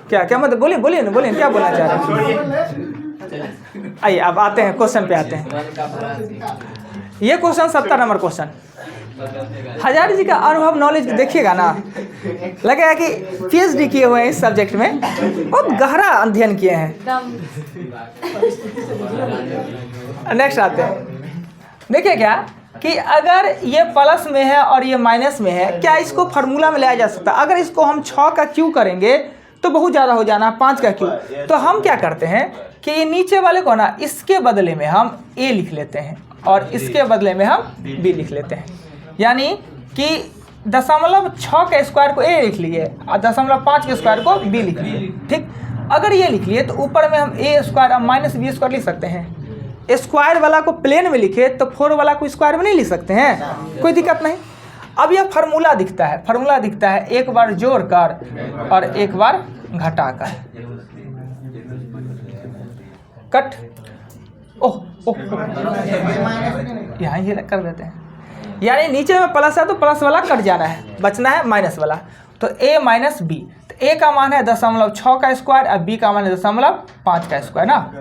क्या क्या मतलब बोलिए बोलिए ना, बोलिए क्या बोलना चाह रहे हैं। आइए अब आते हैं क्वेश्चन पे आते हैं। ये क्वेश्चन 70 नंबर क्वेश्चन। हजारी जी का अनुभव नॉलेज देखिएगा ना, लगेगा कि PhD किए हुए हैं इस सब्जेक्ट में, बहुत गहरा अध्ययन किए हैं। नेक्स्ट आते हैं। देखिए क्या कि अगर ये प्लस में है और ये माइनस में है, क्या इसको फार्मूला में लाया जा सकता है? अगर इसको हम 6 का क्यू करेंगे तो बहुत ज़्यादा हो जाना, 5 का क्यू। तो हम क्या करते हैं कि ये नीचे वाले को ना इसके बदले में हम A लिख लेते हैं और इसके बदले में हम B लिख लेते हैं। यानी कि 0.6 के स्क्वायर को A लिख लिए और 0.5 के स्क्वायर को B लिख लिए। ठीक, अगर ये लिख लिए तो ऊपर में हम A स्क्वायर और माइनस B स्क्वायर लिख सकते हैं। स्क्वायर वाला को प्लेन में लिखे तो 4 वाला को स्क्वायर में नहीं लिख सकते हैं, कोई दिक्कत नहीं। अब यह फार्मूला दिखता है, फार्मूला दिखता है एक बार जोड़कर और एक बार घटाकर। कट, ओह ओह, यहाँ ये कर देते हैं। यानी नीचे में प्लस है तो प्लस वाला कट जाना है, बचना है माइनस वाला। तो A माइनस B, तो A का मान है 0.6 का स्क्वायर और B का मान है 0.5 का स्क्वायर ना।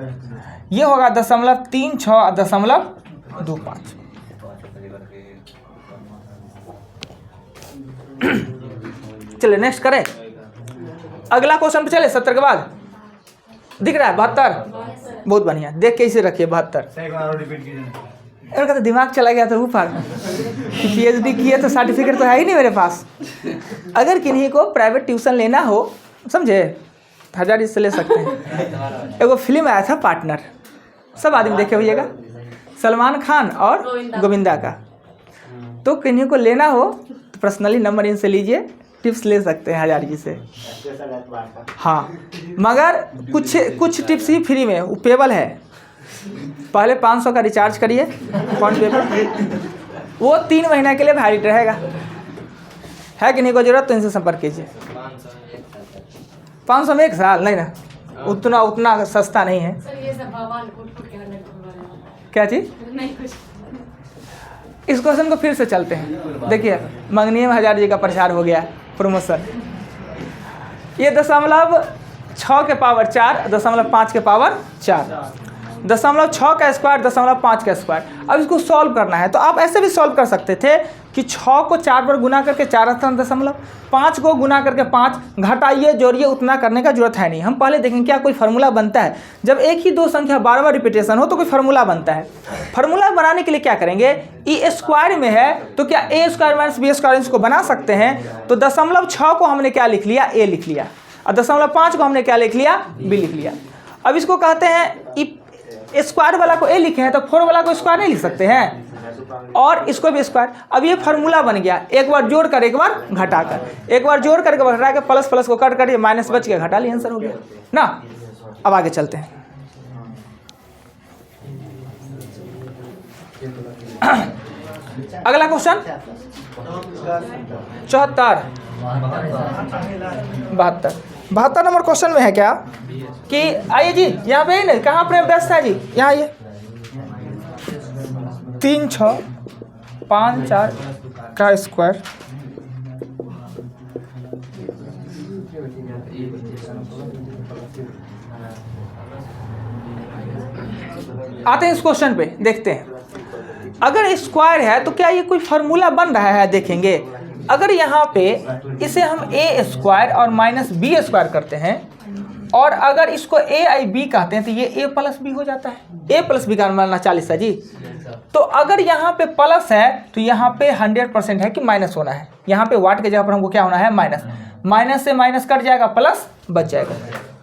ये होगा 0.36 और 0.25। चलिए नेक्स्ट करें, अगला क्वेश्चन पे चले। 70 के बाद दिख रहा है 72, बहुत बढ़िया। देख के इसे रखिए 72। इनका तो दिमाग चला गया था ऊपर, PhD किए तो सर्टिफिकेट तो है ही नहीं मेरे पास। अगर किन्हीं को प्राइवेट ट्यूशन लेना हो, समझे, हजारी से ले सकते हैं। एगो फिल्म आया था पार्टनर, सब आदमी देखे होइएगा, सलमान खान और गोविंदा का। तो किन्हीं को लेना हो तो पर्सनली नंबर इनसे लीजिए, टिप्स ले सकते हैं हजारी जी से। हाँ, मगर कुछ टिप्स ही फ्री में पेबल है। पहले 500 का रिचार्ज करिए फोन पे पर, वो 3 महीना के लिए वैलिड रहेगा। है किन्हीं को जरूरत तो इनसे संपर्क कीजिए। 500 में 1 साल नहीं ना, उतना सस्ता नहीं है। सर ये सब भगवान उठ के हमें क्या चीज़? नहीं कुछ। इस क्वेश्चन को फिर से चलते हैं। देखिए मंगनी में हजारी जी का प्रचार हो गया, प्रमोशन। ये 0.6 के पावर 4, 0.5 के पावर 4, 0.6 का स्क्वायर, 0.5 का स्क्वायर। अब इसको सॉल्व करना है तो आप ऐसे भी सॉल्व कर सकते थे कि 6 को 4 बार गुना करके 4 दशमलव, 5 को गुना करके 5, घटाइए जोड़िए, उतना करने का जरूरत है नहीं। हम पहले देखेंगे क्या कोई फार्मूला बनता है। जब एक ही दो संख्या बार-बार रिपीटेशन हो तो कोई फार्मूला बनता है। फार्मूला बनाने के लिए क्या करेंगे, ई स्क्वायर में है तो क्या ए स्क्वायर माइनस बी स्क्वायर इसको बना सकते हैं। तो 0.6 को हमने क्या लिख लिया, ए लिख लिया, और 0.5 को हमने क्या लिख लिया, बी लिख लिया। अब इसको कहते हैं स्क्वायर वाला को ए लिखे हैं तो 4 वाला को स्क्वायर नहीं लिख सकते हैं, और इसको भी स्क्वायर। अब ये फार्मूला बन गया, एक बार जोड़ कर एक बार घटा कर, एक बार जोड़ करके घटा कर, प्लस प्लस को कट करिए, माइनस बच गया, घटा लिया, आंसर हो गया ना। अब आगे चलते हैं। अगला क्वेश्चन 72 नंबर क्वेश्चन में है क्या कि आइए जी यहाँ पे नहीं, कहाँ पर व्यस्त है जी, यहाँ आइए। 3 6 5 4 का स्क्वायर, आते हैं इस क्वेश्चन पे, देखते हैं। अगर स्क्वायर है तो क्या ये कोई फार्मूला बन रहा है, देखेंगे। अगर यहाँ पे इसे हम ए स्क्वायर और माइनस बी स्क्वायर करते हैं, और अगर इसको ए आई बी कहते हैं तो ये ए प्लस बी हो जाता है। ए प्लस बी का मानना 40 है जी। तो अगर यहाँ पे प्लस है तो यहाँ पे 100% है कि माइनस होना है। यहाँ पे वाट के जगह पर हमको क्या होना है, माइनस। माइनस से माइनस कट जाएगा, प्लस बच जाएगा।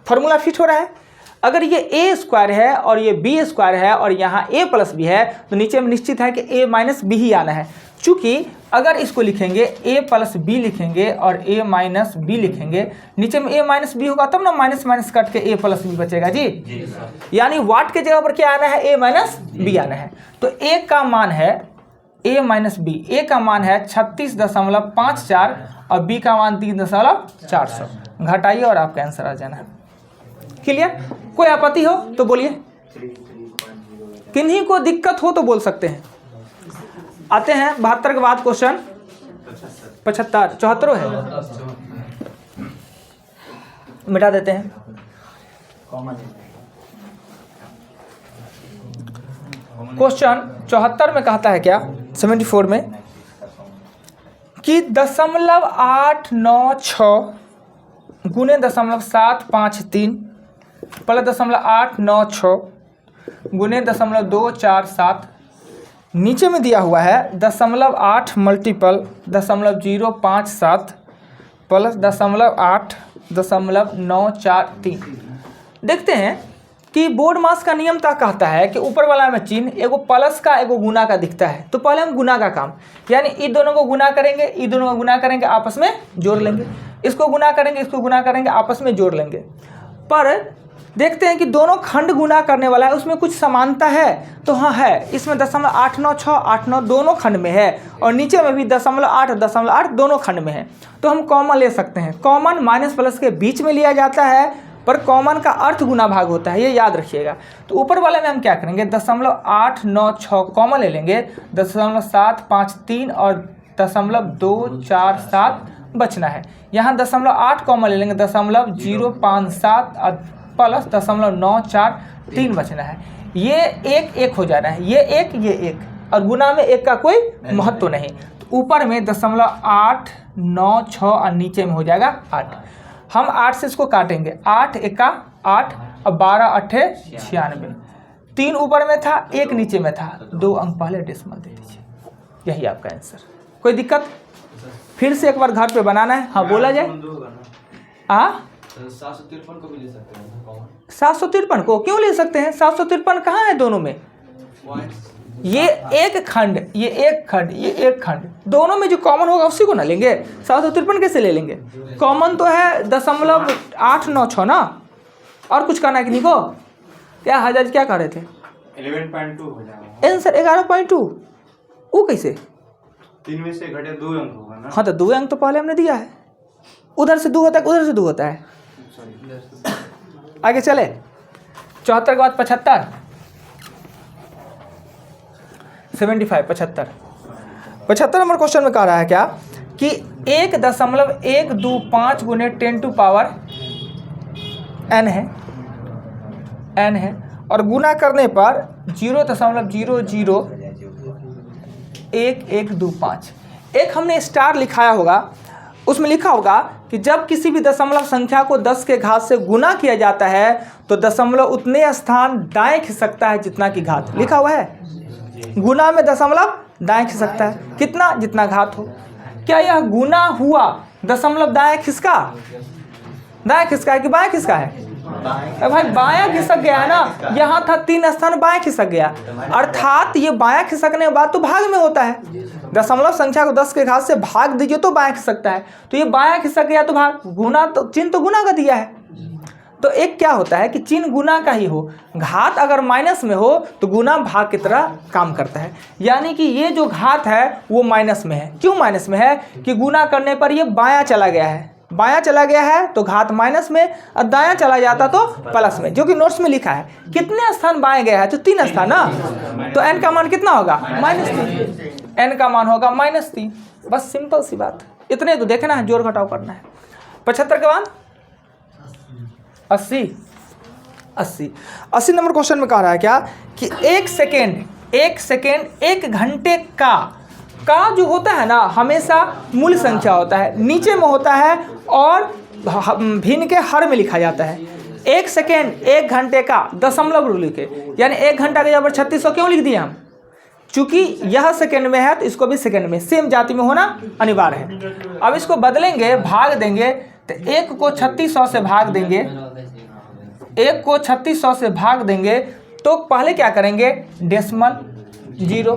फार्मूला फिट हो रहा है। अगर ये ए स्क्वायर है और ये बी स्क्वायर है और यहाँ ए प्लस बी है तो नीचे में निश्चित है कि ए माइनस बी ही आना है। चूँकि अगर इसको लिखेंगे ए प्लस बी लिखेंगे और ए माइनस बी लिखेंगे, नीचे में ए माइनस बी होगा तब ना माइनस माइनस कट के ए प्लस बी बचेगा जी। यानी वाट के जगह पर क्या आना है, ए माइनस बी आना है। तो ए का मान है ए माइनस बी, ए का मान है 36.54 और बी का मान 3.400। घटाइए और आपका आंसर आ जाना है। क्लियर? कोई आपत्ति हो तो बोलिए, किन्हीं को दिक्कत हो तो बोल सकते हैं। आते हैं 72 के बाद क्वेश्चन 75 74 है। मिटा देते हैं। क्वेश्चन 74 में कहता है क्या, 74 में कि 0.896 गुने 0.753 प्लस 0.896 गुने 0.247, नीचे में दिया हुआ है 0.8 मल्टीपल 0.057 प्लस 0.8.943। देखते हैं कि बोर्ड मास का नियम तक कहता है कि ऊपर वाला में चिन्ह एगो प्लस का एगो गुना का दिखता है, तो पहले हम गुना का काम, यानी इन दोनों को गुना करेंगे, इन दोनों को गुना करेंगे, आपस में जोड़ लेंगे, इसको गुना करेंगे, इसको गुना करेंगे, आपस में जोड़ लेंगे। पर देखते हैं कि दोनों खंड गुना करने वाला है, उसमें कुछ समानता है, तो हाँ है, इसमें 0.896 दोनों खंड में है, और नीचे में भी 0.8 दोनों खंड में है, तो हम कॉमन ले सकते हैं। कॉमन माइनस प्लस के बीच में लिया जाता है, पर कॉमन का अर्थ गुना भाग होता है, ये याद रखिएगा। तो ऊपर वाले में हम क्या करेंगे, 0.896 कॉमन ले लेंगे, 0.753 और 0.247 बचना है। यहाँ 0.8 कॉमन ले लेंगे, 0.057 और प्लस 0.943 बचना है। ये एक एक हो जाना है, ये एक, और गुना में एक का कोई महत्व नहीं। तो ऊपर में 0.896 और नीचे में हो जाएगा 8। हम 8 से इसको काटेंगे, 8 एका 8 और 12 अट्ठे 96। 3 ऊपर में था, 1 नीचे में था, 2 अंक पहले डेसिमल दे दीजिए, यही आपका आंसर। कोई दिक्कत? फिर से एक बार घर पे बनाना है, हाँ बोला जाए। 753 को भी ले सकते हैं कॉमन। 753 को क्यों ले सकते हैं? 753 कहाँ है दोनों में? ये एक खंड, ये एक खंड, ये एक खंड, दोनों में जो कॉमन होगा उसी को ना लेंगे। 753 कैसे ले लेंगे? कॉमन तो है 0.896 ना, और कुछ करना है कि नहीं को? क्या हजार क्या कह रहे थे? 11.2 हो जाएगा आंसर 11.2। वो कैसे? 3 में से घटे 2 अंक होगा ना। हाँ तो 2 अंक तो पहले हमने दिया है, उधर से 2 होता है, उधर से 2 होता है। आगे चले, 74 के बाद 75, 75 नंबर क्वेश्चन में कह रहा है क्या कि 1.125 गुने 10 टू पावर n है, और गुना करने पर 0.001125। एक हमने स्टार लिखाया होगा, उसमें लिखा होगा कि जब किसी भी दशमलव संख्या को 10 के घात से गुना किया जाता है तो दशमलव उतने स्थान दाएं खिसकता है जितना की घात। लिखा हुआ है, गुना में दशमलव दाएं खिसकता है, कितना? जितना घात हो। क्या यह गुना हुआ दशमलव दाएं खिसका? दाएं खिसका है कि बाएं खिसका है? भाई बायां खिसक गया है ना, यहाँ था 3 स्थान बाएं खिसक गया, अर्थात ये बायां खिसकने के बाद तो भाग में होता है। दशमलव संख्या को 10 के घात से भाग दीजिए तो बायां खिसकता है, तो ये बायां खिसक गया तो भाग, गुना तो चिन्ह तो गुना का दिया है। तो एक क्या होता है कि चिन्ह गुना का ही हो, घात अगर माइनस में हो तो गुना भाग की तरह काम करता है, यानी कि ये जो घात है वो माइनस में है। क्यों माइनस में है? कि गुना करने पर ये बायां चला गया है, बायां चला गया है तो घात माइनस में, और दायां चला जाता तो प्लस में, जो कि नोट्स में लिखा है। कितने स्थान बाएं गया है? तो 3 स्थान ना, तो n का मान कितना होगा? -3। n का मान होगा -3। बस सिंपल सी बात, इतने तो देखना है, जोड़ घटाव करना है। 75 के बाद 80 नंबर क्वेश्चन में कह रहा है क्या कि 1 सेकेंड 1 घंटे का जो होता है ना हमेशा मूल संख्या होता है, नीचे में होता है और भिन्न के हर में लिखा जाता है। 1 सेकेंड 1 घंटे का दशमलव रूल लिखे, यानी 1 घंटा के जगह 3600 क्यों लिख दिए हम? चूंकि यह सेकेंड में है तो इसको भी सेकेंड में, सेम जाति में होना अनिवार्य है। अब इसको बदलेंगे, भाग देंगे, तो 1 को 3600 से भाग देंगे, 1 को 3600 से भाग देंगे तो पहले क्या करेंगे? डेसिमल 0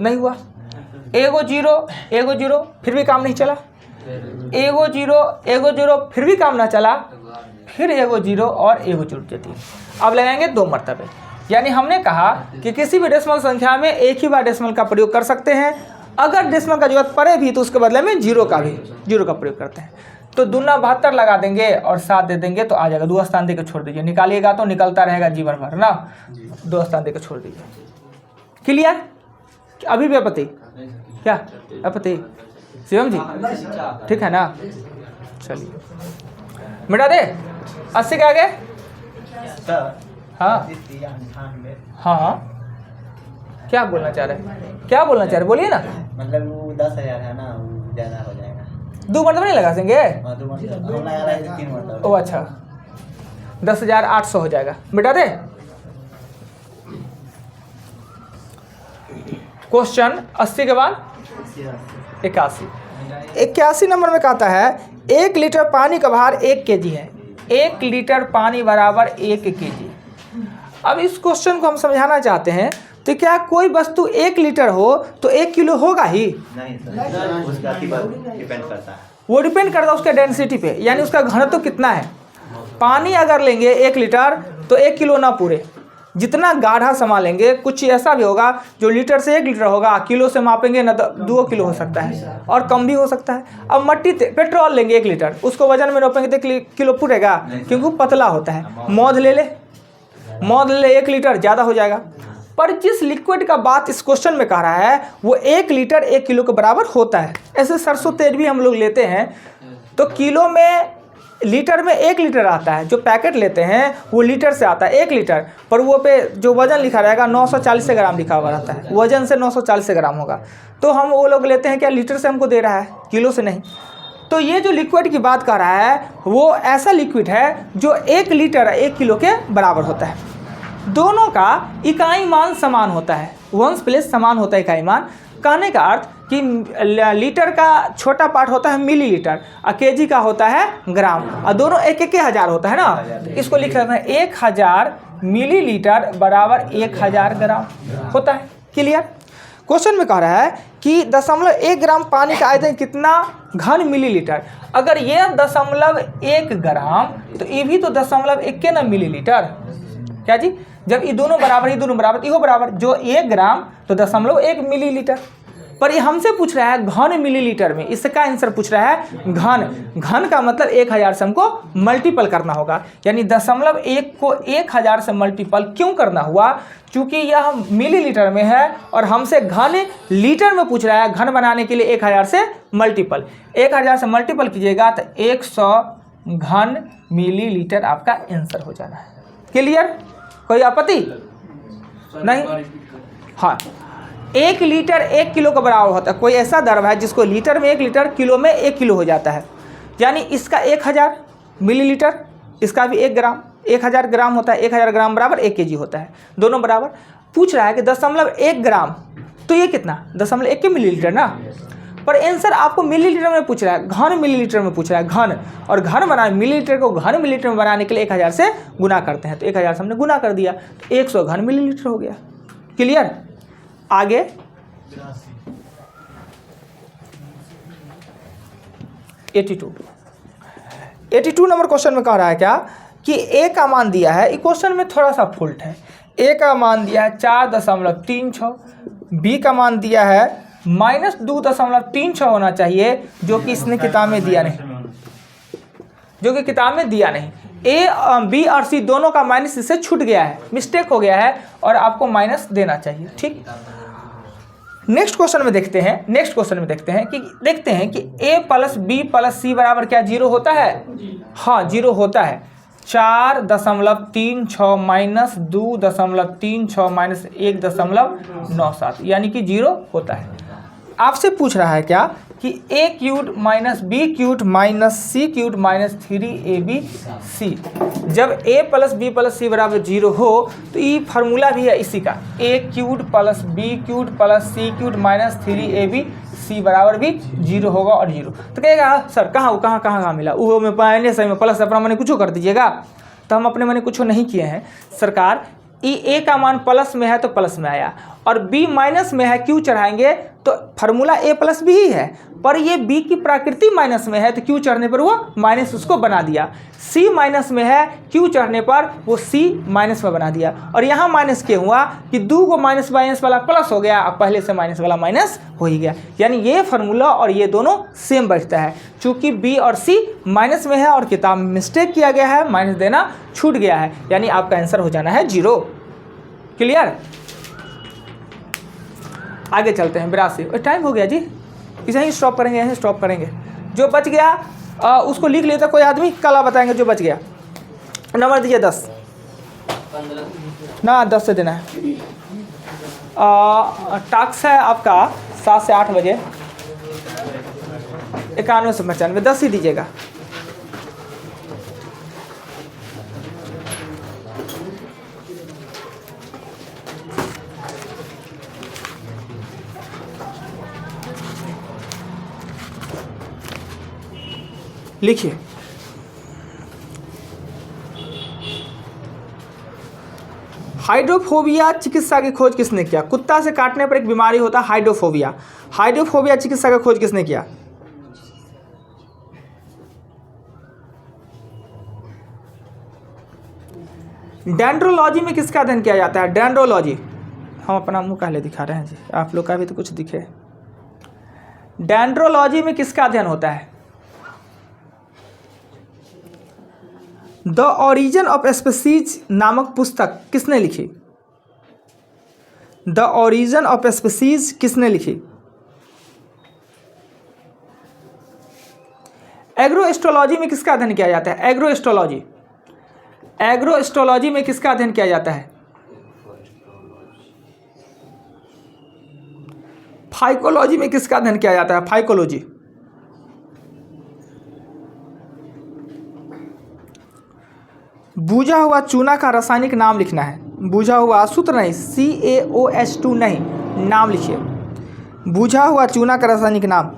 नहीं हुआ, एगो जीरो फिर भी काम नहीं चला, एगो जीरो फिर भी काम ना चला, फिर एगो जीरो और एगो जीरो देती। अब लगाएंगे 2 मरतबे, यानी हमने कहा कि किसी भी डेसिमल संख्या में एक ही बार डेसिमल का प्रयोग कर सकते हैं। अगर डेसिमल का जरूरत पड़े भी तो उसके बदले में जीरो का प्रयोग करते हैं। तो दूना 72 लगा देंगे और 7 दे देंगे तो आ जाएगा। 2 स्थान दे के छोड़ दीजिए, निकालिएगा तो निकलता रहेगा जीवन भर ना। 2 स्थान दे के छोड़ दीजिए। क्लियर? अभी भी अपत्ति? क्या अपत्ति? शिवम जी ठीक है ना? चलिए मिटा दे 80 के आगे। हाँ हाँ हाँ क्या बोलना चाह रहे हैं, क्या बोलना चाह रहे बोलिए ना। मतलब वो 10,000 है ना, वो ज़्यादा हो जाएगा। 2 मरतबा नहीं लगा देंगे। हाँ, 2 मरतबा हम लगा रहे हैं 3 मरतबा। ओ अच्छा 10,800 हो जाएगा। मिटा दे। क्वेश्चन 80 के बाद 81 नंबर में कहता है 1 लीटर पानी का भार 1 kg है। 1 लीटर पानी बराबर 1 kg। अब इस क्वेश्चन को हम समझाना चाहते हैं तो क्या कोई वस्तु 1 लीटर हो तो 1 किलो होगा ही? नहीं सर, उसका अति पर डिपेंड करता है। वो डिपेंड करता है उसके डेंसिटी पे, यानी उसका घनत्व कितना है। पानी अगर लेंगे 1 लीटर तो 1 किलो ना पूरे, जितना गाढ़ा संभालेंगे। कुछ ऐसा भी होगा जो लीटर से 1 लीटर होगा, किलो से मापेंगे ना तो 2 किलो हो सकता है और कम भी हो सकता है। अब पेट्रोल लेंगे 1 लीटर, उसको वजन में रोपेंगे तो 1 किलो पूरेगा, क्योंकि पतला होता है। मौध ले ले 1 लीटर, ज़्यादा हो जाएगा। पर जिस लिक्विड का बात इस क्वेश्चन में कह रहा है वो 1 लीटर 1 किलो के बराबर होता है। ऐसे सरसों तेल भी हम लोग लेते हैं तो किलो में, लीटर में 1 लीटर आता है। जो पैकेट लेते हैं वो लीटर से आता है 1 लीटर, पर वो पे जो वजन लिखा रहेगा 940 ग्राम लिखा हुआ रहता है, वजन से 940 ग्राम होगा। तो हम वो लोग लेते हैं क्या, लीटर से हमको दे रहा है, किलो से नहीं। तो ये जो लिक्विड की बात कर रहा है वो ऐसा लिक्विड है जो 1 लीटर 1 किलो के बराबर होता है। दोनों का इकाई मान समान होता है, वंश प्लेस समान होता है इकाई मान। कहने का अर्थ कि लीटर का छोटा पार्ट होता है मिलीलीटर और केजी का होता है ग्राम, और दोनों 1 हज़ार होता है ना। इसको लिख रहे हैं 1000 मिलीलीटर बराबर 1000 ग्राम होता है। क्लियर। क्वेश्चन में कह रहा है कि 0.1 ग्राम पानी का आयतन कितना घन मिलीलीटर। अगर ये 0.1 ग्राम तो ये भी तो 0.1 ना मिलीलीटर। क्या जी, जब ये दोनों बराबर, ये दोनों बराबर, इहो बराबर, जो 1 ग्राम तो 0.1 मिलीलीटर। पर ये हमसे पूछ रहा है घन मिलीलीटर में, इसका आंसर पूछ रहा है घन। घन का मतलब 1000 से हमको मल्टीपल करना होगा, यानी 0.1 को 1000 से मल्टीपल क्यों करना हुआ, क्योंकि यह मिलीलीटर में है और हमसे घन लीटर में पूछ रहा है। घन बनाने के लिए 1000 से मल्टीपल, 1000 से मल्टीपल कीजिएगा तो 100 घन मिलीलीटर आपका आंसर हो जाना है। क्लियर, कोई आपत्ति नहीं। हाँ, 1 लीटर 1 किलो का बराबर होता है। कोई ऐसा द्रव्य है जिसको लीटर में 1 लीटर, किलो में 1 किलो हो जाता है, यानी इसका 1000 मिलीलीटर, इसका भी 1 ग्राम, 1000 ग्राम होता है। 1000 ग्राम बराबर 1 केजी होता है, दोनों बराबर। पूछ रहा है कि 0.1 ग्राम तो ये कितना, 0.1 मिलीलीटर ना। पर आंसर आपको मिलीलीटर में पूछ रहा है, घन मिलीलीटर में पूछ रहा है, घन। और घन बनाने, मिलीलीटर को घन मिलीलीटर में बनाने के लिए 1000 से गुना करते हैं, तो 1000 से हमने गुना कर दिया तो 100 घन मिलीलीटर हो गया। क्लियर। आगे 82 नंबर क्वेश्चन में कह रहा है क्या कि ए का मान दिया है। इस क्वेश्चन में थोड़ा सा फॉल्ट है। ए का मान दिया है 4.36, बी का मान दिया है -2.36 होना चाहिए, जो कि इसने किताब में दिया नहीं, जो कि किताब में दिया नहीं। ए, बी और सी दोनों का माइनस इससे छूट गया है, मिस्टेक हो गया है और आपको माइनस देना चाहिए। ठीक, नेक्स्ट क्वेश्चन में देखते हैं। नेक्स्ट क्वेश्चन में देखते हैं कि ए प्लस बी प्लस सी बराबर क्या 0 होता है? हाँ, 0 होता है। 4.36 माइनस 2.36 माइनस 1.97, यानी कि 0 होता है। आपसे पूछ रहा है क्या कि a cube minus b cube minus c cube minus 3ab/c। जब a प्लस बी प्लस सी बराबर 0 हो तो ये फार्मूला भी है इसी का, a cube plus b cube plus c cube minus 3ab/c बराबर भी 0 होगा और 0। तो कहेगा सर कहाँ मिला, वो में पहले सही में प्लस अपना मैंने कुछ कर दीजिएगा। तो हम अपने मैंने कुछ नहीं किए हैं सरकार। ए का मान प्लस में है तो प्लस में आया, और बी माइनस में है क्यू चढ़ाएंगे तो फार्मूला ए प्लस बी ही है, पर ये बी की प्रकृति माइनस में है तो क्यू चढ़ने पर वो माइनस उसको बना दिया। सी माइनस में है, क्यू चढ़ने पर वो सी माइनस में बना दिया। और यहाँ माइनस क्या हुआ कि 2 को माइनस वाला प्लस हो गया, अब पहले से माइनस वाला माइनस हो ही गया, यानी ये फार्मूला और ये दोनों सेम बैठता है। चूँकि बी और सी माइनस में है और किताब में मिस्टेक किया गया है, माइनस देना छूट गया है, यानी आपका आंसर हो जाना है 0। क्लियर। आगे चलते हैं 82। टाइम हो गया जी, इसे ही स्टॉप करेंगे, यहीं स्टॉप करेंगे। जो बच गया उसको लिख लेता कोई आदमी, कल आप बताएंगे जो बच गया। नंबर दीजिए 10 ना, 10 से देना है। टास्क है आपका 7 से 8 बजे, 91 से 95, 10 ही दीजिएगा। लिखिए। हाइड्रोफोबिया चिकित्सा की खोज किसने किया? कुत्ता से काटने पर एक बीमारी होता है हाइड्रोफोबिया। हाइड्रोफोबिया चिकित्सा की खोज किसने किया? डेंड्रोलॉजी में किसका अध्ययन किया जाता है? डेंड्रोलॉजी, हम अपना मुंह पहले दिखा रहे हैं जी, आप लोग का भी तो कुछ दिखे। डेंड्रोलॉजी में किसका अध्ययन होता है? द ओरिजिन ऑफ स्पीसीज नामक पुस्तक किसने लिखी? द ओरिजिन ऑफ स्पीसीज किसने लिखी? एग्रोएस्ट्रोलॉजी में किसका अध्ययन किया जाता है? एग्रोएस्ट्रोलॉजी, एग्रोएस्ट्रोलॉजी में किसका अध्ययन किया जाता है? फाइकोलॉजी में किसका अध्ययन किया जाता है? फाइकोलॉजी। बूझा हुआ चूना का रासायनिक नाम लिखना है। बूझा हुआ सूत्र नहीं, CaOH2 नहीं, नाम लिखिए। बूझा हुआ चूना का रासायनिक नाम,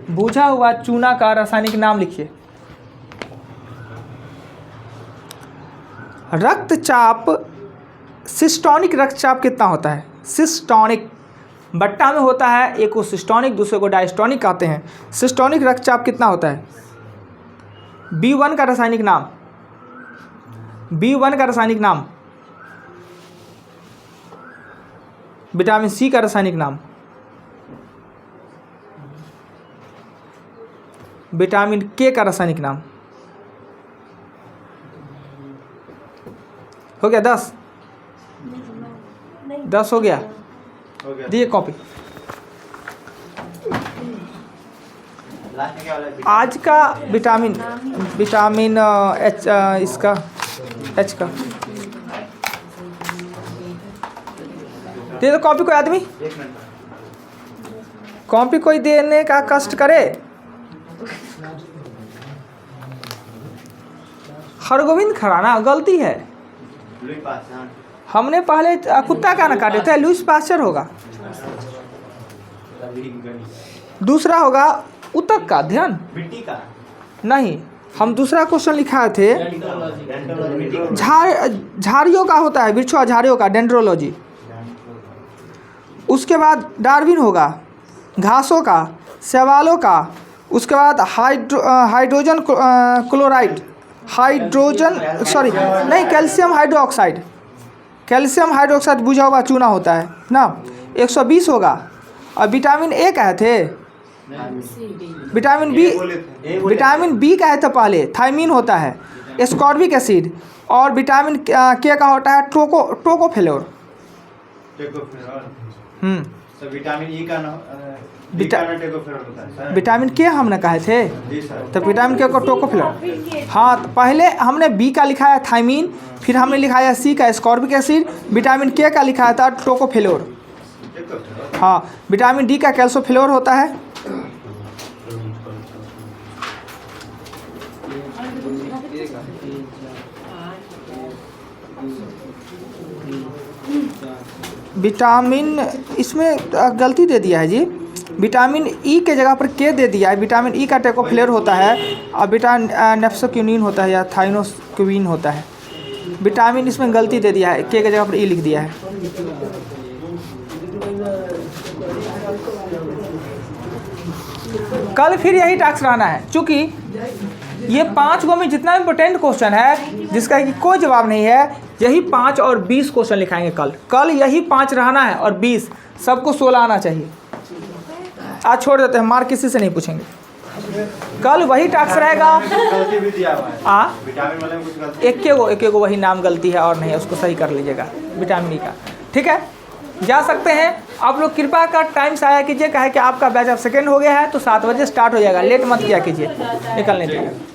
बूझा हुआ चूना का रासायनिक नाम लिखिए। रक्तचाप, सिस्टोनिक रक्तचाप कितना होता है? सिस्टोनिक बट्टा में होता है, एक को सिस्टोनिक दूसरे को डायस्टोनिक कहते हैं। सिस्टोनिक रक्तचाप कितना होता है? B1 का रासायनिक नाम, B1 का रासायनिक नाम। विटामिन C का रासायनिक नाम, विटामिन K का रासायनिक नाम। हो गया 10? 10 हो गया, दिए कॉपी। लास्ट में क्या वाला है? आज का विटामिन H, इसका H का दे दो कॉपी। कोई आदमी एक मिनट। कॉपी कोई देने का कष्ट करे। हरगोविंद खराना गलती है। Louis Pasteur. हमने पहले कुत्ता का ना काटे थे, लुईस पास्चर होगा। दूसरा होगा उतक का अध्ययन, मिट्टी का नहीं, हम दूसरा क्वेश्चन लिखाए थे। डेंटोलॉजी। झाड़ियों का होता है, वृक्षों झाड़ियों का, डेंड्रोलॉजी। उसके बाद डार्विन होगा, घासों का, शैवालों का। उसके बाद हाइड्रोजन क्लोराइड, हाइड्रोजन सॉरी नहीं, कैल्शियम हाइड्रोक्साइड, कैल्शियम हाइड्रोक्साइड बुझा हुआ चूना होता है ना, 120 होगा। और विटामिन ए कहे थे, विटामिन बी, विटामिन बी कहे थे पहले, थायमीन होता है, एस्कॉर्बिक एसिड। और विटामिन के का होता है टोकोफेलोर। तो विटामिन ई का विटामिन के हमने कहे थे, जी सर। तो विटामिन के को टोकोफेलोर। हाँ, तो पहले हमने बी का लिखा है थायमीन, फिर हमने लिखा है सी का एस्कॉर्बिक एसिड, विटामिन के का लिखा था टोकोफेलोर। हाँ, विटामिन डी का कैल्सोफेलोर होता है। विटामिन, इसमें गलती दे दिया है जी, विटामिन ई के जगह पर के दे दिया है। विटामिन ई का टेकोफ्लेर होता है और विटामिन नेफ्सोक्यूनिन होता है या थाइनोक्विन होता है। विटामिन इसमें गलती दे दिया है, के जगह पर ई लिख दिया है। कल फिर यही टास्क रहना है, क्योंकि ये 5 गो में जितना इम्पोर्टेंट क्वेश्चन है जिसका कि कोई जवाब नहीं है, यही 5 और 20 क्वेश्चन लिखाएंगे कल यही 5 रहना है और 20, सबको 16 आना चाहिए। आज छोड़ देते हैं, मार्क किसी से नहीं पूछेंगे। कल वही टास्क रहेगा। गलती भी दिया हुआ है विटामिन वाले में, कुछ गलती एक के गो वही नाम गलती है और नहीं है, उसको सही कर लीजिएगा विटामिन ई का। ठीक है, जा सकते हैं। आप लोग कृपा कर टाइम से आया कीजिए, कहे कि आपका बैच अब सेकेंड हो गया है तो 7 बजे स्टार्ट हो जाएगा, लेट मत किया कीजिए, निकलने दीजिए।